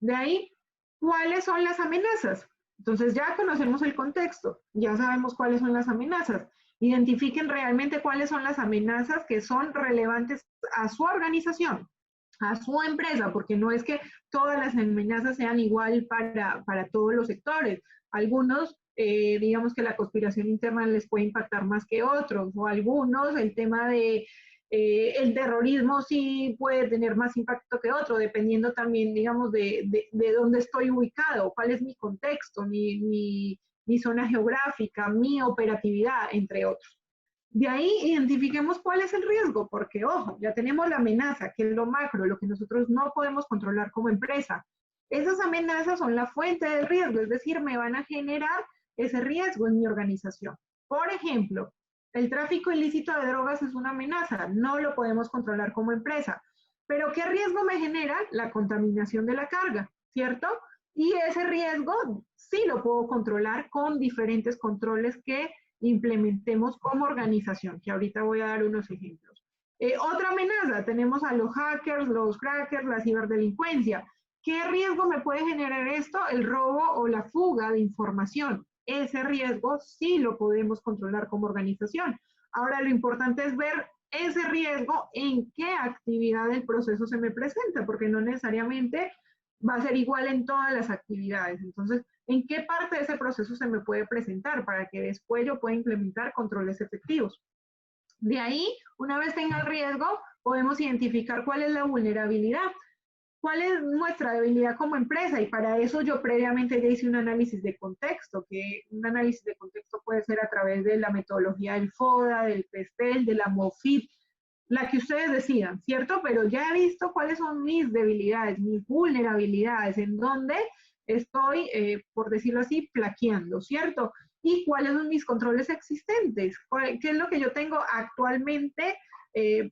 De ahí, ¿cuáles son las amenazas? Entonces ya conocemos el contexto, ya sabemos cuáles son las amenazas. Identifiquen realmente cuáles son las amenazas que son relevantes a su organización, a su empresa, porque no es que todas las amenazas sean igual para todos los sectores. Algunos, digamos que la conspiración interna les puede impactar más que otros, o algunos el tema de el terrorismo sí puede tener más impacto que otro, dependiendo también, digamos, de dónde estoy ubicado, cuál es mi contexto, mi zona geográfica, mi operatividad, entre otros. De ahí identifiquemos cuál es el riesgo, porque ojo, ya tenemos la amenaza, que es lo macro, lo que nosotros no podemos controlar como empresa. Esas amenazas son la fuente del riesgo, es decir, me van a generar ese riesgo en mi organización. Por ejemplo, el tráfico ilícito de drogas es una amenaza, no lo podemos controlar como empresa. Pero ¿qué riesgo me genera? La contaminación de la carga, ¿cierto? Y ese riesgo sí lo puedo controlar con diferentes controles que implementemos como organización, que ahorita voy a dar unos ejemplos. Otra amenaza, tenemos a los hackers, los crackers, la ciberdelincuencia. ¿Qué riesgo me puede generar esto? El robo o la fuga de información. Ese riesgo sí lo podemos controlar como organización. Ahora, lo importante es ver ese riesgo en qué actividad del proceso se me presenta, porque no necesariamente va a ser igual en todas las actividades. Entonces, ¿en qué parte de ese proceso se me puede presentar para que después yo pueda implementar controles efectivos? De ahí, una vez tenga el riesgo, podemos identificar cuál es la vulnerabilidad. ¿Cuál es nuestra debilidad como empresa? Y para eso yo previamente ya hice un análisis de contexto, que un análisis de contexto puede ser a través de la metodología del FODA, del PESTEL, de la MOFIT, la que ustedes decidan, ¿cierto? Pero ya he visto cuáles son mis debilidades, mis vulnerabilidades, en dónde estoy, por decirlo así, flaqueando, ¿cierto? Y cuáles son mis controles existentes, qué es lo que yo tengo actualmente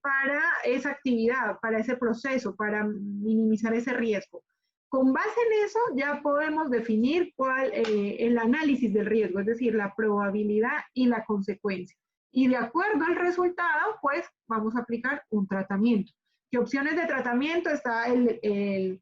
para esa actividad, para ese proceso, para minimizar ese riesgo. Con base en eso ya podemos definir cuál el análisis del riesgo, es decir, la probabilidad y la consecuencia. Y de acuerdo al resultado, pues vamos a aplicar un tratamiento. ¿Qué opciones de tratamiento? Está el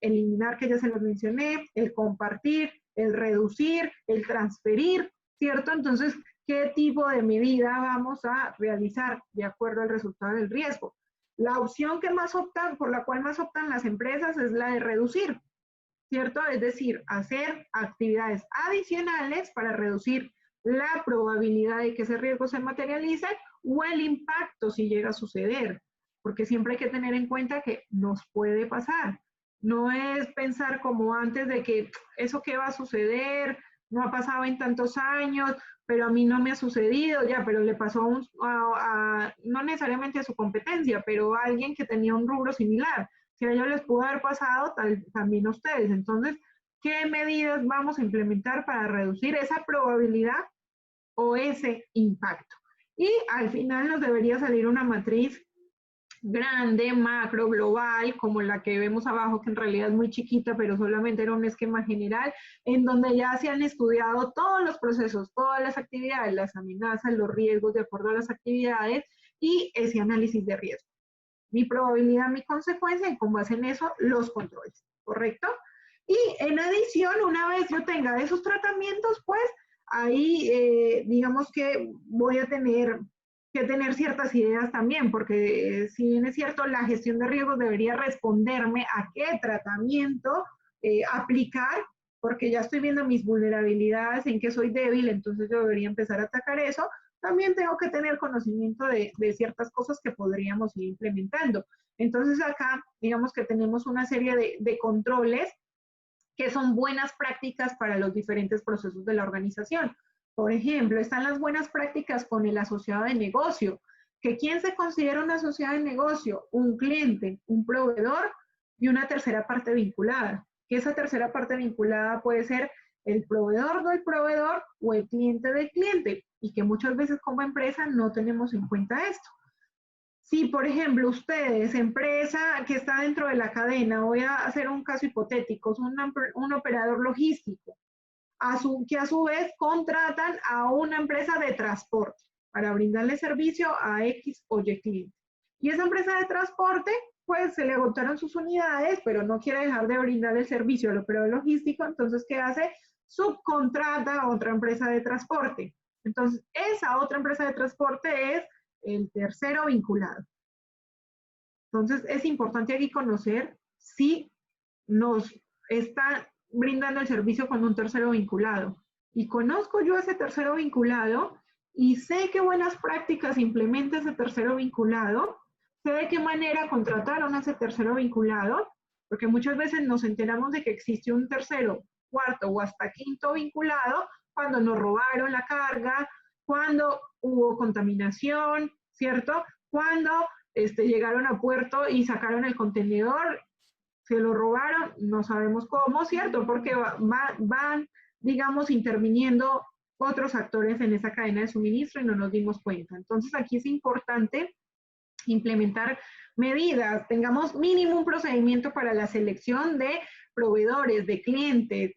eliminar, que ya se los mencioné, el compartir, el reducir, el transferir, ¿cierto? Entonces, ¿qué tipo de medida vamos a realizar de acuerdo al resultado del riesgo? La opción que más optan, por la cual más optan las empresas es la de reducir, ¿cierto? Es decir, hacer actividades adicionales para reducir la probabilidad de que ese riesgo se materialice o el impacto si llega a suceder, porque siempre hay que tener en cuenta que nos puede pasar. No es pensar como antes de que eso qué va a suceder, no ha pasado en tantos años, pero a mí no me ha sucedido, ya, pero le pasó no necesariamente a su competencia, pero a alguien que tenía un rubro similar. Si a ellos les pudo haber pasado, también a ustedes. Entonces, ¿qué medidas vamos a implementar para reducir esa probabilidad o ese impacto? Y al final nos debería salir una matriz grande, macro, global, como la que vemos abajo, que en realidad es muy chiquita, pero solamente era un esquema general, en donde ya se han estudiado todos los procesos, todas las actividades, las amenazas, los riesgos de acuerdo a las actividades y ese análisis de riesgo. Mi probabilidad, mi consecuencia y con base en eso los controles, ¿correcto? Y en adición, una vez yo tenga esos tratamientos, pues ahí digamos que voy a tener que tener ciertas ideas también, porque si bien es cierto, la gestión de riesgos debería responderme a qué tratamiento aplicar, porque ya estoy viendo mis vulnerabilidades, en qué soy débil, entonces yo debería empezar a atacar eso. También tengo que tener conocimiento de ciertas cosas que podríamos ir implementando. Entonces acá, digamos que tenemos una serie de controles que son buenas prácticas para los diferentes procesos de la organización. Por ejemplo, están las buenas prácticas con el asociado de negocio, que ¿quién se considera un asociado de negocio? Un cliente, un proveedor y una tercera parte vinculada. Que esa tercera parte vinculada puede ser el proveedor del proveedor o el cliente del cliente, y que muchas veces como empresa no tenemos en cuenta esto. Si, por ejemplo, ustedes, empresa que está dentro de la cadena, voy a hacer un caso hipotético, es un operador logístico, que a su vez contratan a una empresa de transporte para brindarle servicio a X o Y cliente. Y esa empresa de transporte, pues se le agotaron sus unidades, pero no quiere dejar de brindarle el servicio al operador logístico, entonces, ¿qué hace? Subcontrata a otra empresa de transporte. Entonces, esa otra empresa de transporte es el tercero vinculado. Entonces, es importante aquí conocer si nos está brindando el servicio con un tercero vinculado. Y conozco yo a ese tercero vinculado y sé qué buenas prácticas implementa ese tercero vinculado, sé de qué manera contrataron a ese tercero vinculado, porque muchas veces nos enteramos de que existe un tercero, cuarto o hasta quinto vinculado cuando nos robaron la carga, cuando hubo contaminación, ¿cierto? Cuando llegaron a puerto y sacaron el contenedor, se lo robaron, no sabemos cómo, ¿cierto? Porque van, digamos, interviniendo otros actores en esa cadena de suministro y no nos dimos cuenta. Entonces aquí es importante implementar medidas, tengamos mínimo un procedimiento para la selección de proveedores, de clientes,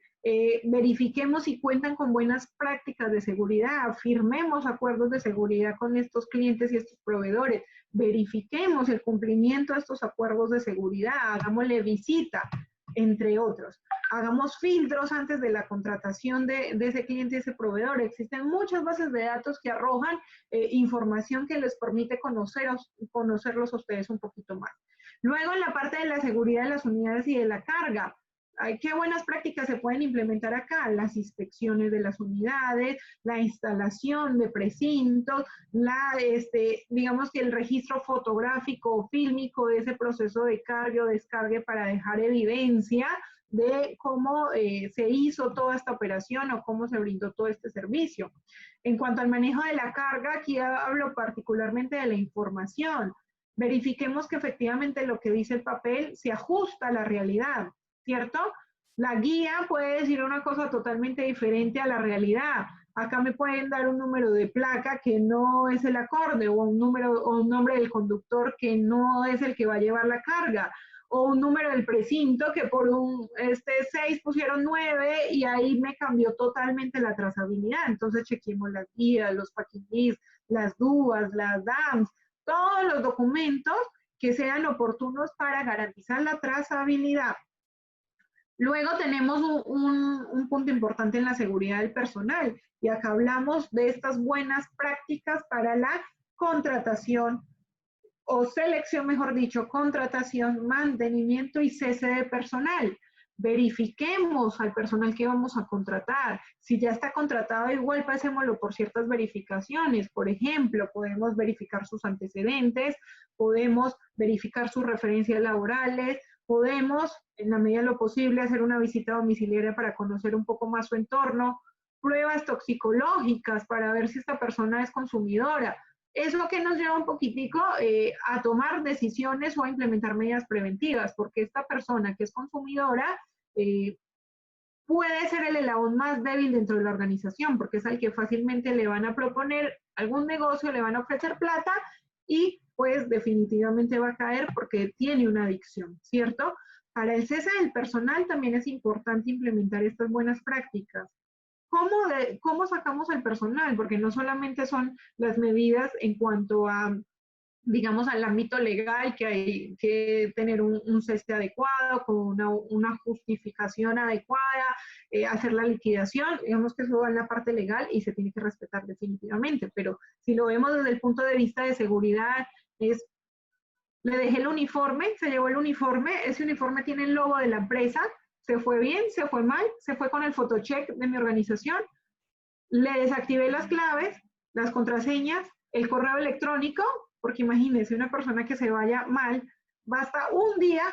verifiquemos si cuentan con buenas prácticas de seguridad, firmemos acuerdos de seguridad con estos clientes y estos proveedores, verifiquemos el cumplimiento de estos acuerdos de seguridad, hagámosle visita, entre otros. Hagamos filtros antes de la contratación de ese cliente y ese proveedor. Existen muchas bases de datos que arrojan información que les permite conocerlos a ustedes un poquito más. Luego, en la parte de la seguridad de las unidades y de la carga, ¿qué buenas prácticas se pueden implementar acá? Las inspecciones de las unidades, la instalación de precintos, digamos que el registro fotográfico o fílmico de ese proceso de carga o descargue para dejar evidencia de cómo se hizo toda esta operación o cómo se brindó todo este servicio. En cuanto al manejo de la carga, aquí hablo particularmente de la información. Verifiquemos que efectivamente lo que dice el papel se ajusta a la realidad, ¿cierto? La guía puede decir una cosa totalmente diferente a la realidad. Acá me pueden dar un número de placa que no es el acorde, o un nombre del conductor que no es el que va a llevar la carga, o un número del precinto que por un 6 pusieron 9 y ahí me cambió totalmente la trazabilidad. Entonces chequemos las guías, los packing lists, las DUAs, las DAMs, todos los documentos que sean oportunos para garantizar la trazabilidad. Luego tenemos un punto importante en la seguridad del personal y acá hablamos de estas buenas prácticas para la contratación o selección, mejor dicho, contratación, mantenimiento y cese de personal. Verifiquemos al personal que vamos a contratar. Si ya está contratado, igual pasémoslo por ciertas verificaciones. Por ejemplo, podemos verificar sus antecedentes, podemos verificar sus referencias laborales, podemos, en la medida de lo posible, hacer una visita domiciliaria para conocer un poco más su entorno, pruebas toxicológicas para ver si esta persona es consumidora. Eso que nos lleva un poquitico a tomar decisiones o a implementar medidas preventivas, porque esta persona que es consumidora puede ser el eslabón más débil dentro de la organización, porque es al que fácilmente le van a proponer algún negocio, le van a ofrecer plata y pues definitivamente va a caer porque tiene una adicción, ¿cierto? Para el cese del personal también es importante implementar estas buenas prácticas. ¿Cómo sacamos al personal? Porque no solamente son las medidas en cuanto a, digamos, al ámbito legal, que hay que tener un cese adecuado, con una justificación adecuada, hacer la liquidación, digamos que eso va en la parte legal y se tiene que respetar definitivamente, pero si lo vemos desde el punto de vista de seguridad, es, le dejé el uniforme, se llevó el uniforme, ese uniforme tiene el logo de la empresa, se fue bien, se fue mal, se fue con el photocheck de mi organización, le desactivé las claves, las contraseñas, el correo electrónico, porque imagínense una persona que se vaya mal, basta un día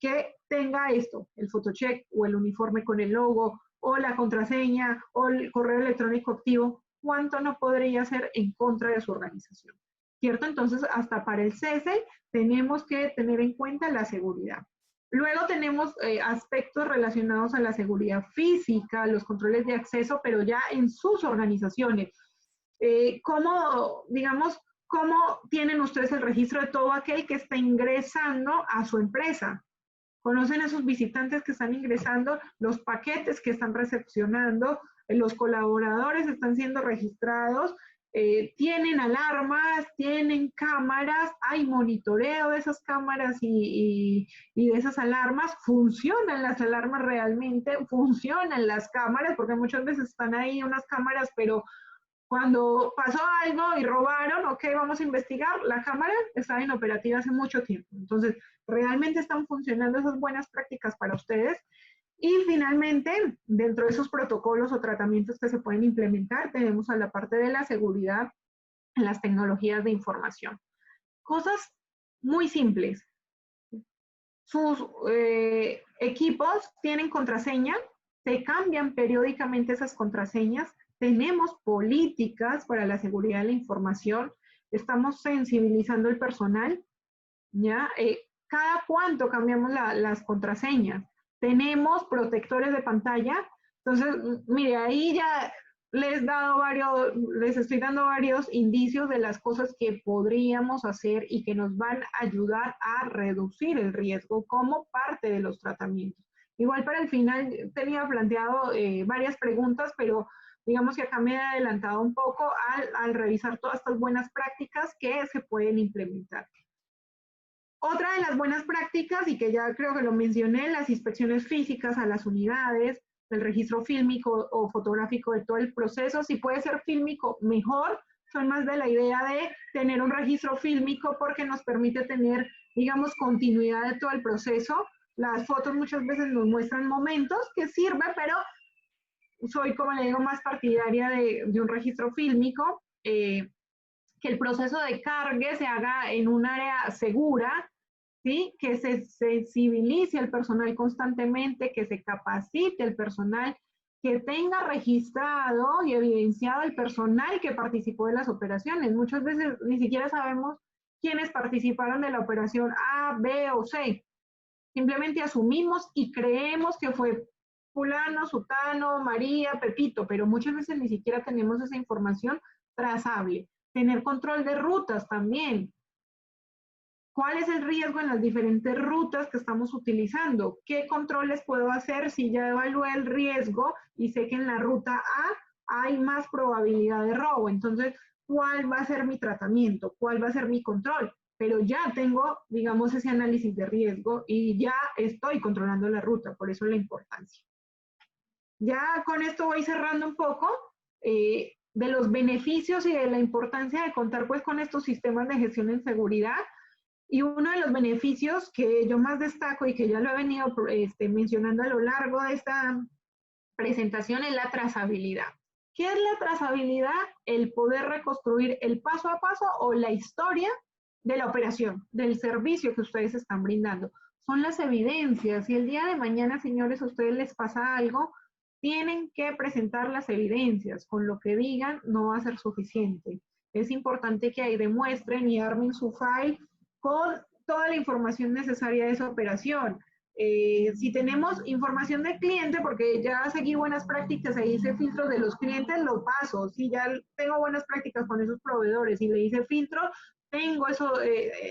que tenga esto, el photocheck o el uniforme con el logo o la contraseña o el correo electrónico activo, ¿cuánto no podría hacer en contra de su organización? ¿Cierto? Entonces, hasta para el cese tenemos que tener en cuenta la seguridad. Luego tenemos aspectos relacionados a la seguridad física, los controles de acceso, pero ya en sus organizaciones. ¿Cómo, digamos, cómo tienen ustedes el registro de todo aquel que está ingresando a su empresa? ¿Conocen a esos visitantes que están ingresando, los paquetes que están recepcionando, los colaboradores están siendo registrados? Tienen alarmas, tienen cámaras, hay monitoreo de esas cámaras y de esas alarmas, funcionan las alarmas realmente, funcionan las cámaras, porque muchas veces están ahí unas cámaras, pero cuando pasó algo y robaron, ok, vamos a investigar, la cámara estaba inoperativa hace mucho tiempo. Entonces, realmente están funcionando esas buenas prácticas para ustedes. Y finalmente, dentro de esos protocolos o tratamientos que se pueden implementar, tenemos a la parte de la seguridad en las tecnologías de información. Cosas muy simples. Sus equipos tienen contraseña, se cambian periódicamente esas contraseñas, tenemos políticas para la seguridad de la información, estamos sensibilizando al personal, ¿ya? Cada cuánto cambiamos las contraseñas. Tenemos protectores de pantalla. Entonces, mire, ahí ya les estoy dando varios indicios de las cosas que podríamos hacer y que nos van a ayudar a reducir el riesgo como parte de los tratamientos. Igual para el final tenía planteado varias preguntas, pero digamos que acá me he adelantado un poco al revisar todas estas buenas prácticas que se pueden implementar. Otra de las buenas prácticas, y que ya creo que lo mencioné, las inspecciones físicas a las unidades, el registro fílmico o fotográfico de todo el proceso. Si puede ser fílmico, mejor. Soy más de la idea de tener un registro fílmico porque nos permite tener, digamos, continuidad de todo el proceso. Las fotos muchas veces nos muestran momentos que sirve, pero soy, como le digo, más partidaria de un registro fílmico. Que el proceso de cargue se haga en un área segura, ¿sí? Que se sensibilice al personal constantemente, que se capacite el personal, que tenga registrado y evidenciado el personal que participó de las operaciones. Muchas veces ni siquiera sabemos quiénes participaron de la operación A, B o C. Simplemente asumimos y creemos que fue fulano, sutano, María, Pepito, pero muchas veces ni siquiera tenemos esa información trazable. Tener control de rutas también. ¿Cuál es el riesgo en las diferentes rutas que estamos utilizando? ¿Qué controles puedo hacer si ya evalué el riesgo y sé que en la ruta A hay más probabilidad de robo? Entonces, ¿cuál va a ser mi tratamiento? ¿Cuál va a ser mi control? Pero ya tengo, digamos, ese análisis de riesgo y ya estoy controlando la ruta, por eso la importancia. Ya con esto voy cerrando un poco. De los beneficios y de la importancia de contar pues con estos sistemas de gestión en seguridad. Y uno de los beneficios que yo más destaco y que ya lo he venido mencionando a lo largo de esta presentación es la trazabilidad. ¿Qué es la trazabilidad? El poder reconstruir el paso a paso o la historia de la operación, del servicio que ustedes están brindando. son las evidencias. Si el día de mañana, señores, a ustedes les pasa algo, tienen que presentar las evidencias. Con lo que digan no va a ser suficiente. Es importante que ahí demuestren y armen su file con toda la información necesaria de esa operación. Si tenemos información del cliente, porque ya seguí buenas prácticas e hice filtros de los clientes, lo paso. Si ya tengo buenas prácticas con esos proveedores y le hice filtro, tengo eso,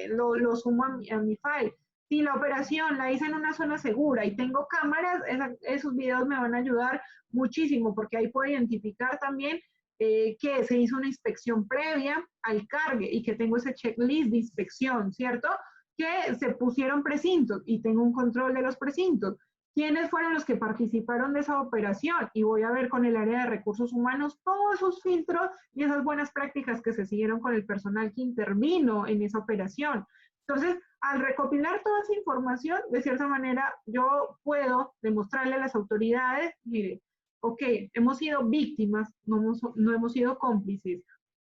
lo sumo a mi file. Si la operación la hice en una zona segura y tengo cámaras, esos videos me van a ayudar muchísimo, porque ahí puedo identificar también que se hizo una inspección previa al cargue y que tengo ese checklist de inspección, ¿cierto? Que se pusieron precintos y tengo un control de los precintos. ¿Quiénes fueron los que participaron de esa operación? Y voy a ver con el área de recursos humanos todos esos filtros y esas buenas prácticas que se siguieron con el personal que intervino en esa operación. Entonces, al recopilar toda esa información, de cierta manera, yo puedo demostrarle a las autoridades, mire, ok, hemos sido víctimas, no hemos sido cómplices.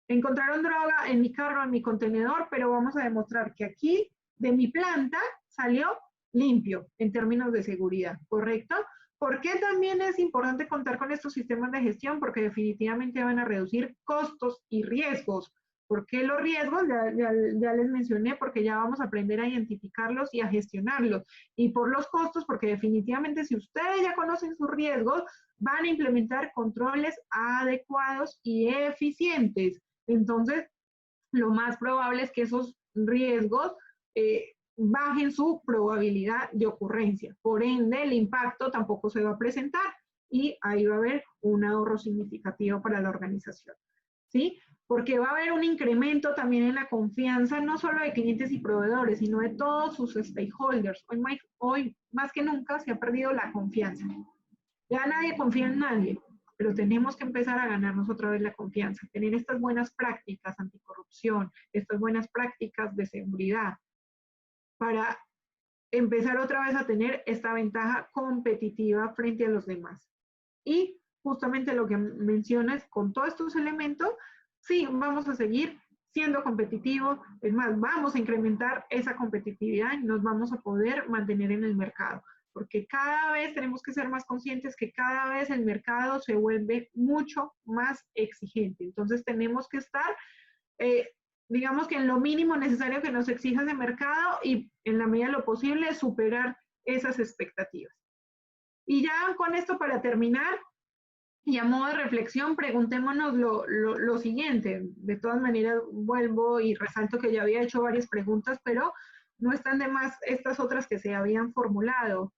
Encontraron droga en mi carro, en mi contenedor, pero vamos a demostrar que aquí de mi planta salió limpio en términos de seguridad, ¿correcto? ¿Por qué también es importante contar con estos sistemas de gestión? Porque definitivamente van a reducir costos y riesgos. ¿Por qué los riesgos? Ya les mencioné, porque ya vamos a aprender a identificarlos y a gestionarlos. Y por los costos, porque definitivamente si ustedes ya conocen sus riesgos, van a implementar controles adecuados y eficientes. Entonces, lo más probable es que esos riesgos bajen su probabilidad de ocurrencia. Por ende, el impacto tampoco se va a presentar y ahí va a haber un ahorro significativo para la organización. ¿Sí? Porque va a haber un incremento también en la confianza, no solo de clientes y proveedores, sino de todos sus stakeholders. Hoy más que nunca se ha perdido la confianza. Ya nadie confía en nadie, pero tenemos que empezar a ganarnos otra vez la confianza, tener estas buenas prácticas anticorrupción, estas buenas prácticas de seguridad, para empezar otra vez a tener esta ventaja competitiva frente a los demás. Y justamente lo que mencionas con todos estos elementos, sí, vamos a seguir siendo competitivos, es más, vamos a incrementar esa competitividad y nos vamos a poder mantener en el mercado, porque cada vez tenemos que ser más conscientes que cada vez el mercado se vuelve mucho más exigente. Entonces tenemos que estar, digamos que en lo mínimo necesario que nos exija ese mercado y en la medida de lo posible superar esas expectativas. Y ya con esto para terminar, y a modo de reflexión, preguntémonos lo siguiente. De todas maneras, vuelvo y resalto que ya había hecho varias preguntas, pero no están de más estas otras que se habían formulado.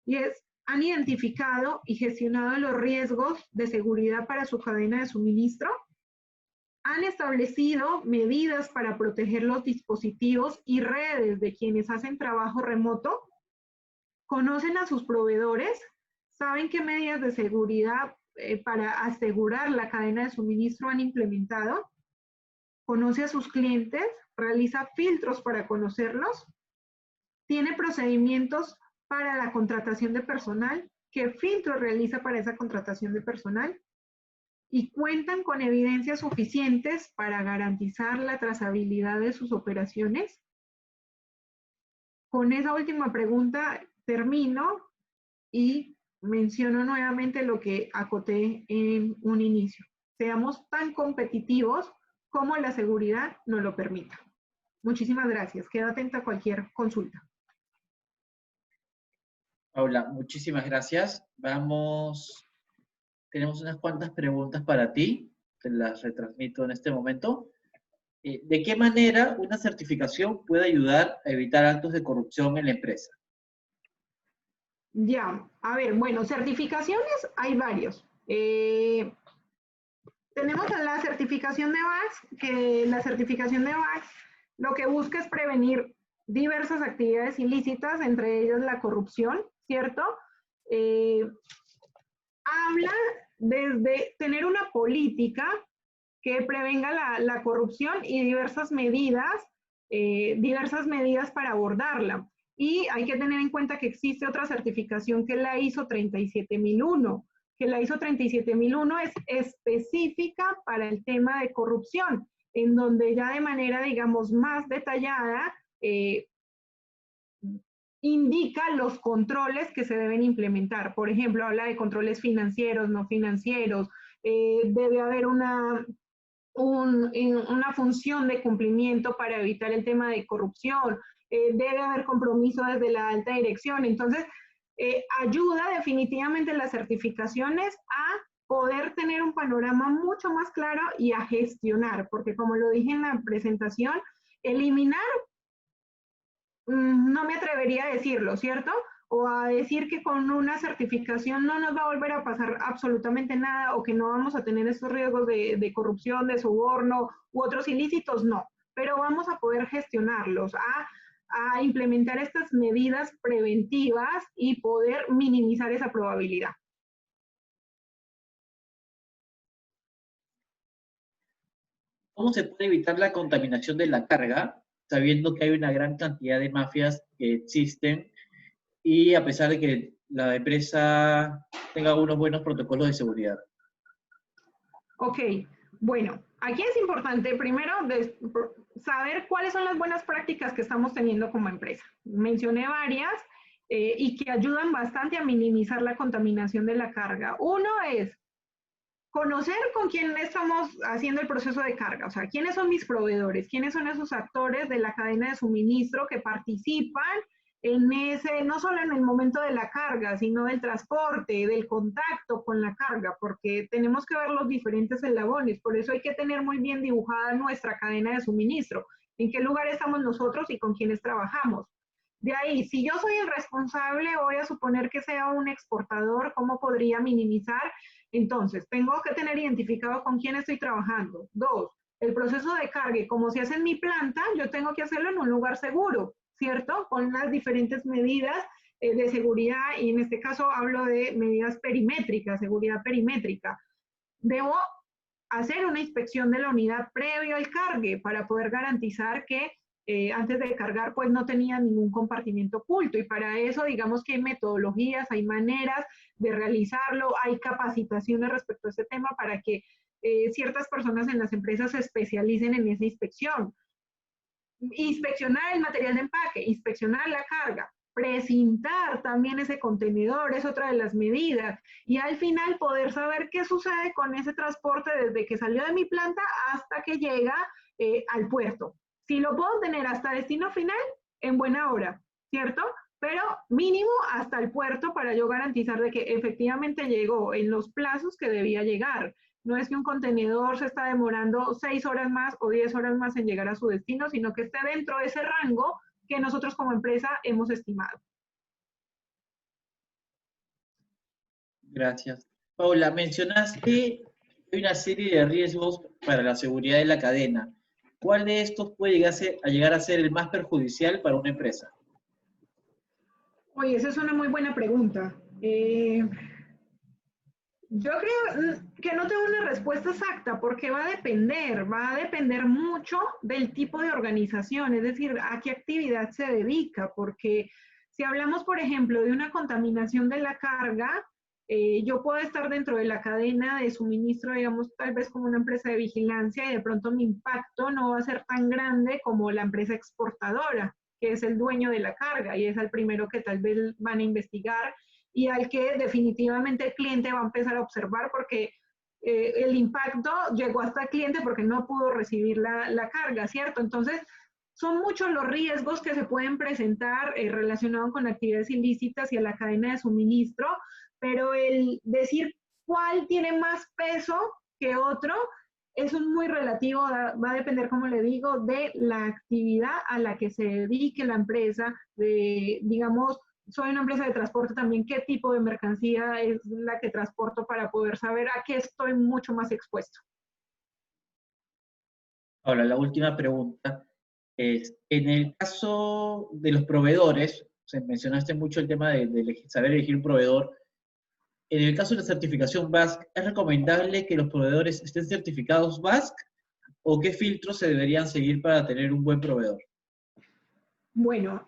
Y es, ¿han identificado y gestionado los riesgos de seguridad para su cadena de suministro? ¿Han establecido medidas para proteger los dispositivos y redes de quienes hacen trabajo remoto? ¿Conocen a sus proveedores? ¿Saben qué medidas de seguridad para asegurar la cadena de suministro han implementado? ¿Conoce a sus clientes? ¿Realiza filtros para conocerlos? ¿Tiene procedimientos para la contratación de personal? ¿Qué filtros realiza para esa contratación de personal? ¿Y cuentan con evidencias suficientes para garantizar la trazabilidad de sus operaciones? Con esa última pregunta termino y menciono nuevamente lo que acoté en un inicio. Seamos tan competitivos como la seguridad nos lo permita. Muchísimas gracias. Quedo atenta a cualquier consulta. Paula, muchísimas gracias. Tenemos unas cuantas preguntas para ti, te las retransmito en este momento. ¿De qué manera una certificación puede ayudar a evitar actos de corrupción en la empresa? Ya, a ver, bueno, certificaciones hay varios. Tenemos la certificación de VAX, que la certificación de VAX lo que busca es prevenir diversas actividades ilícitas, entre ellas la corrupción, ¿cierto? Habla desde tener una política que prevenga la corrupción y diversas medidas para abordarla. Y hay que tener en cuenta que existe otra certificación que es la ISO 37001, que la ISO 37001 es específica para el tema de corrupción, en donde ya de manera, digamos, más detallada indica los controles que se deben implementar. Por ejemplo, habla de controles financieros, no financieros, debe haber una función de cumplimiento para evitar el tema de corrupción, debe haber compromiso desde la alta dirección. Entonces, ayuda definitivamente las certificaciones a poder tener un panorama mucho más claro y a gestionar, porque como lo dije en la presentación, eliminar, no me atrevería a decirlo, ¿cierto? O a decir que con una certificación no nos va a volver a pasar absolutamente nada o que no vamos a tener estos riesgos de corrupción, de soborno u otros ilícitos, no. Pero vamos a poder gestionarlos, a implementar estas medidas preventivas y poder minimizar esa probabilidad. ¿Cómo se puede evitar la contaminación de la carga, sabiendo que hay una gran cantidad de mafias que existen y a pesar de que la empresa tenga unos buenos protocolos de seguridad? Ok, bueno, aquí es importante primero saber cuáles son las buenas prácticas que estamos teniendo como empresa. Mencioné varias y que ayudan bastante a minimizar la contaminación de la carga. Uno es conocer con quién estamos haciendo el proceso de carga, o sea, quiénes son mis proveedores, quiénes son esos actores de la cadena de suministro que participan en ese, no solo en el momento de la carga, sino del transporte, del contacto con la carga, porque tenemos que ver los diferentes eslabones, por eso hay que tener muy bien dibujada nuestra cadena de suministro, en qué lugar estamos nosotros y con quiénes trabajamos. De ahí, si yo soy el responsable, voy a suponer que sea un exportador, ¿cómo podría minimizar? Entonces, tengo que tener identificado con quién estoy trabajando. Dos, el proceso de carga, como se hace en mi planta, yo tengo que hacerlo en un lugar seguro, ¿cierto? Con las diferentes medidas de seguridad y en este caso hablo de medidas perimétricas, seguridad perimétrica. Debo hacer una inspección de la unidad previo al cargue para poder garantizar que antes de cargar pues no tenía ningún compartimiento oculto y para eso digamos que hay metodologías, hay maneras de realizarlo, hay capacitaciones respecto a este tema para que ciertas personas en las empresas se especialicen en esa inspección. Inspeccionar el material de empaque, inspeccionar la carga, precintar también ese contenedor, es otra de las medidas, y al final poder saber qué sucede con ese transporte desde que salió de mi planta hasta que llega al puerto. Si lo puedo tener hasta destino final, en buena hora, ¿cierto? Pero mínimo hasta el puerto para yo garantizar de que efectivamente llegó en los plazos que debía llegar. No es que un contenedor se está demorando 6 horas más o 10 horas más en llegar a su destino, sino que esté dentro de ese rango que nosotros como empresa hemos estimado. Gracias. Paula, mencionaste que hay una serie de riesgos para la seguridad de la cadena. ¿Cuál de estos puede llegar a ser el más perjudicial para una empresa? Oye, esa es una muy buena pregunta. Yo creo que no tengo una respuesta exacta porque va a depender mucho del tipo de organización, es decir, a qué actividad se dedica, porque si hablamos, por ejemplo, de una contaminación de la carga, yo puedo estar dentro de la cadena de suministro, digamos, tal vez como una empresa de vigilancia y de pronto mi impacto no va a ser tan grande como la empresa exportadora, que es el dueño de la carga y es el primero que tal vez van a investigar y al que definitivamente el cliente va a empezar a observar porque el impacto llegó hasta el cliente porque no pudo recibir la carga, ¿cierto? Entonces, son muchos los riesgos que se pueden presentar relacionados con actividades ilícitas y a la cadena de suministro, pero el decir cuál tiene más peso que otro, eso es muy relativo, va a depender, como le digo, de la actividad a la que se dedique la empresa, de, digamos, soy una empresa de transporte también, qué tipo de mercancía es la que transporto para poder saber a qué estoy mucho más expuesto. Ahora, la última pregunta es, en el caso de los proveedores, mencionaste mucho el tema de saber elegir un proveedor. En el caso de la certificación BASC, ¿es recomendable que los proveedores estén certificados BASC o qué filtros se deberían seguir para tener un buen proveedor? Bueno,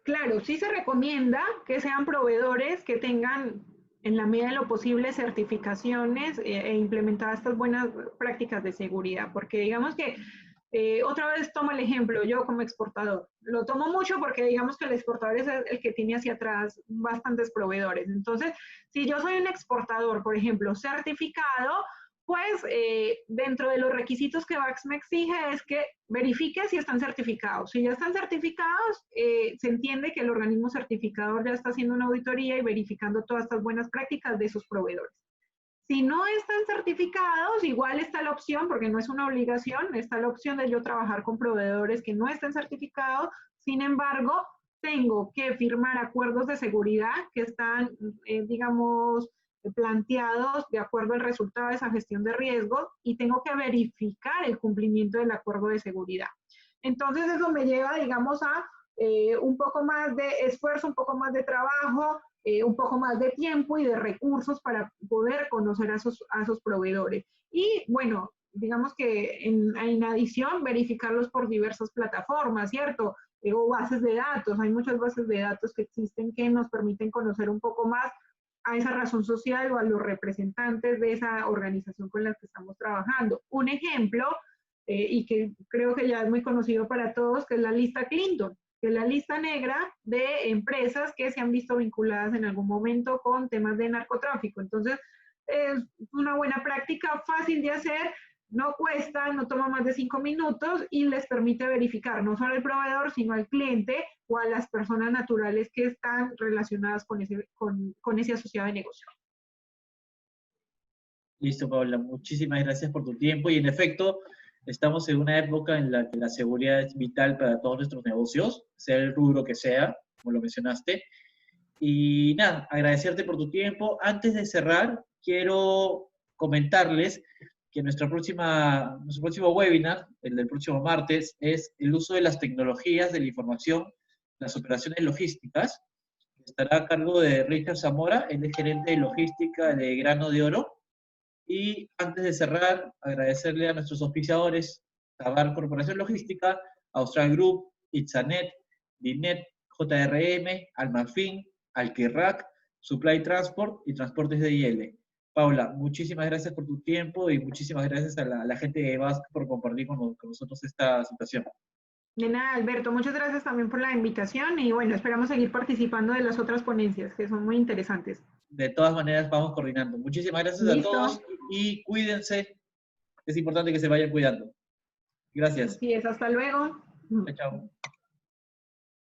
claro, sí se recomienda que sean proveedores que tengan en la medida de lo posible certificaciones e implementadas estas buenas prácticas de seguridad, porque digamos que Otra vez tomo el ejemplo, yo como exportador. Lo tomo mucho porque digamos que el exportador es el que tiene hacia atrás bastantes proveedores. Entonces, si yo soy un exportador, por ejemplo, certificado, pues dentro de los requisitos que VAX me exige es que verifique si están certificados. Si ya están certificados, se entiende que el organismo certificador ya está haciendo una auditoría y verificando todas estas buenas prácticas de sus proveedores. Si no están certificados, igual está la opción, porque no es una obligación, está la opción de yo trabajar con proveedores que no estén certificados. Sin embargo, tengo que firmar acuerdos de seguridad que están, digamos, planteados de acuerdo al resultado de esa gestión de riesgo y tengo que verificar el cumplimiento del acuerdo de seguridad. Entonces eso me lleva, digamos, a un poco más de esfuerzo, un poco más de trabajo, un poco más de tiempo y de recursos para poder conocer a esos proveedores. Y bueno, digamos que en adición, verificarlos por diversas plataformas, ¿cierto? O bases de datos. Hay muchas bases de datos que existen que nos permiten conocer un poco más a esa razón social o a los representantes de esa organización con la que estamos trabajando. Un ejemplo, y que creo que ya es muy conocido para todos, que es la lista Clinton, que es la lista negra de empresas que se han visto vinculadas en algún momento con temas de narcotráfico. Entonces, es una buena práctica, fácil de hacer, no cuesta, no toma más de 5 minutos y les permite verificar no solo al proveedor, sino al cliente o a las personas naturales que están relacionadas con ese asociado de negocio. Listo, Paula, muchísimas gracias por tu tiempo y en efecto, estamos en una época en la que la seguridad es vital para todos nuestros negocios, sea el rubro que sea, como lo mencionaste. Y nada, agradecerte por tu tiempo. Antes de cerrar, quiero comentarles que nuestro próximo webinar, el del próximo martes, es el uso de las tecnologías de la información, las operaciones logísticas. Estará a cargo de Richard Zamora, él es gerente de logística de Grano de Oro. Y antes de cerrar, agradecerle a nuestros auspiciadores, Tabar Corporación Logística, Austral Group, Itzanet, Dinet, JRM, Almafin, Alquirac, Supply Transport y Transportes de IL. Paula, muchísimas gracias por tu tiempo y muchísimas gracias a la gente de VASC por compartir con nosotros esta situación. De nada, Alberto, muchas gracias también por la invitación y bueno, esperamos seguir participando de las otras ponencias que son muy interesantes. De todas maneras, vamos coordinando. Muchísimas gracias a todos y cuídense. Es importante que se vayan cuidando. Gracias. Así es, hasta luego. Chao, chao.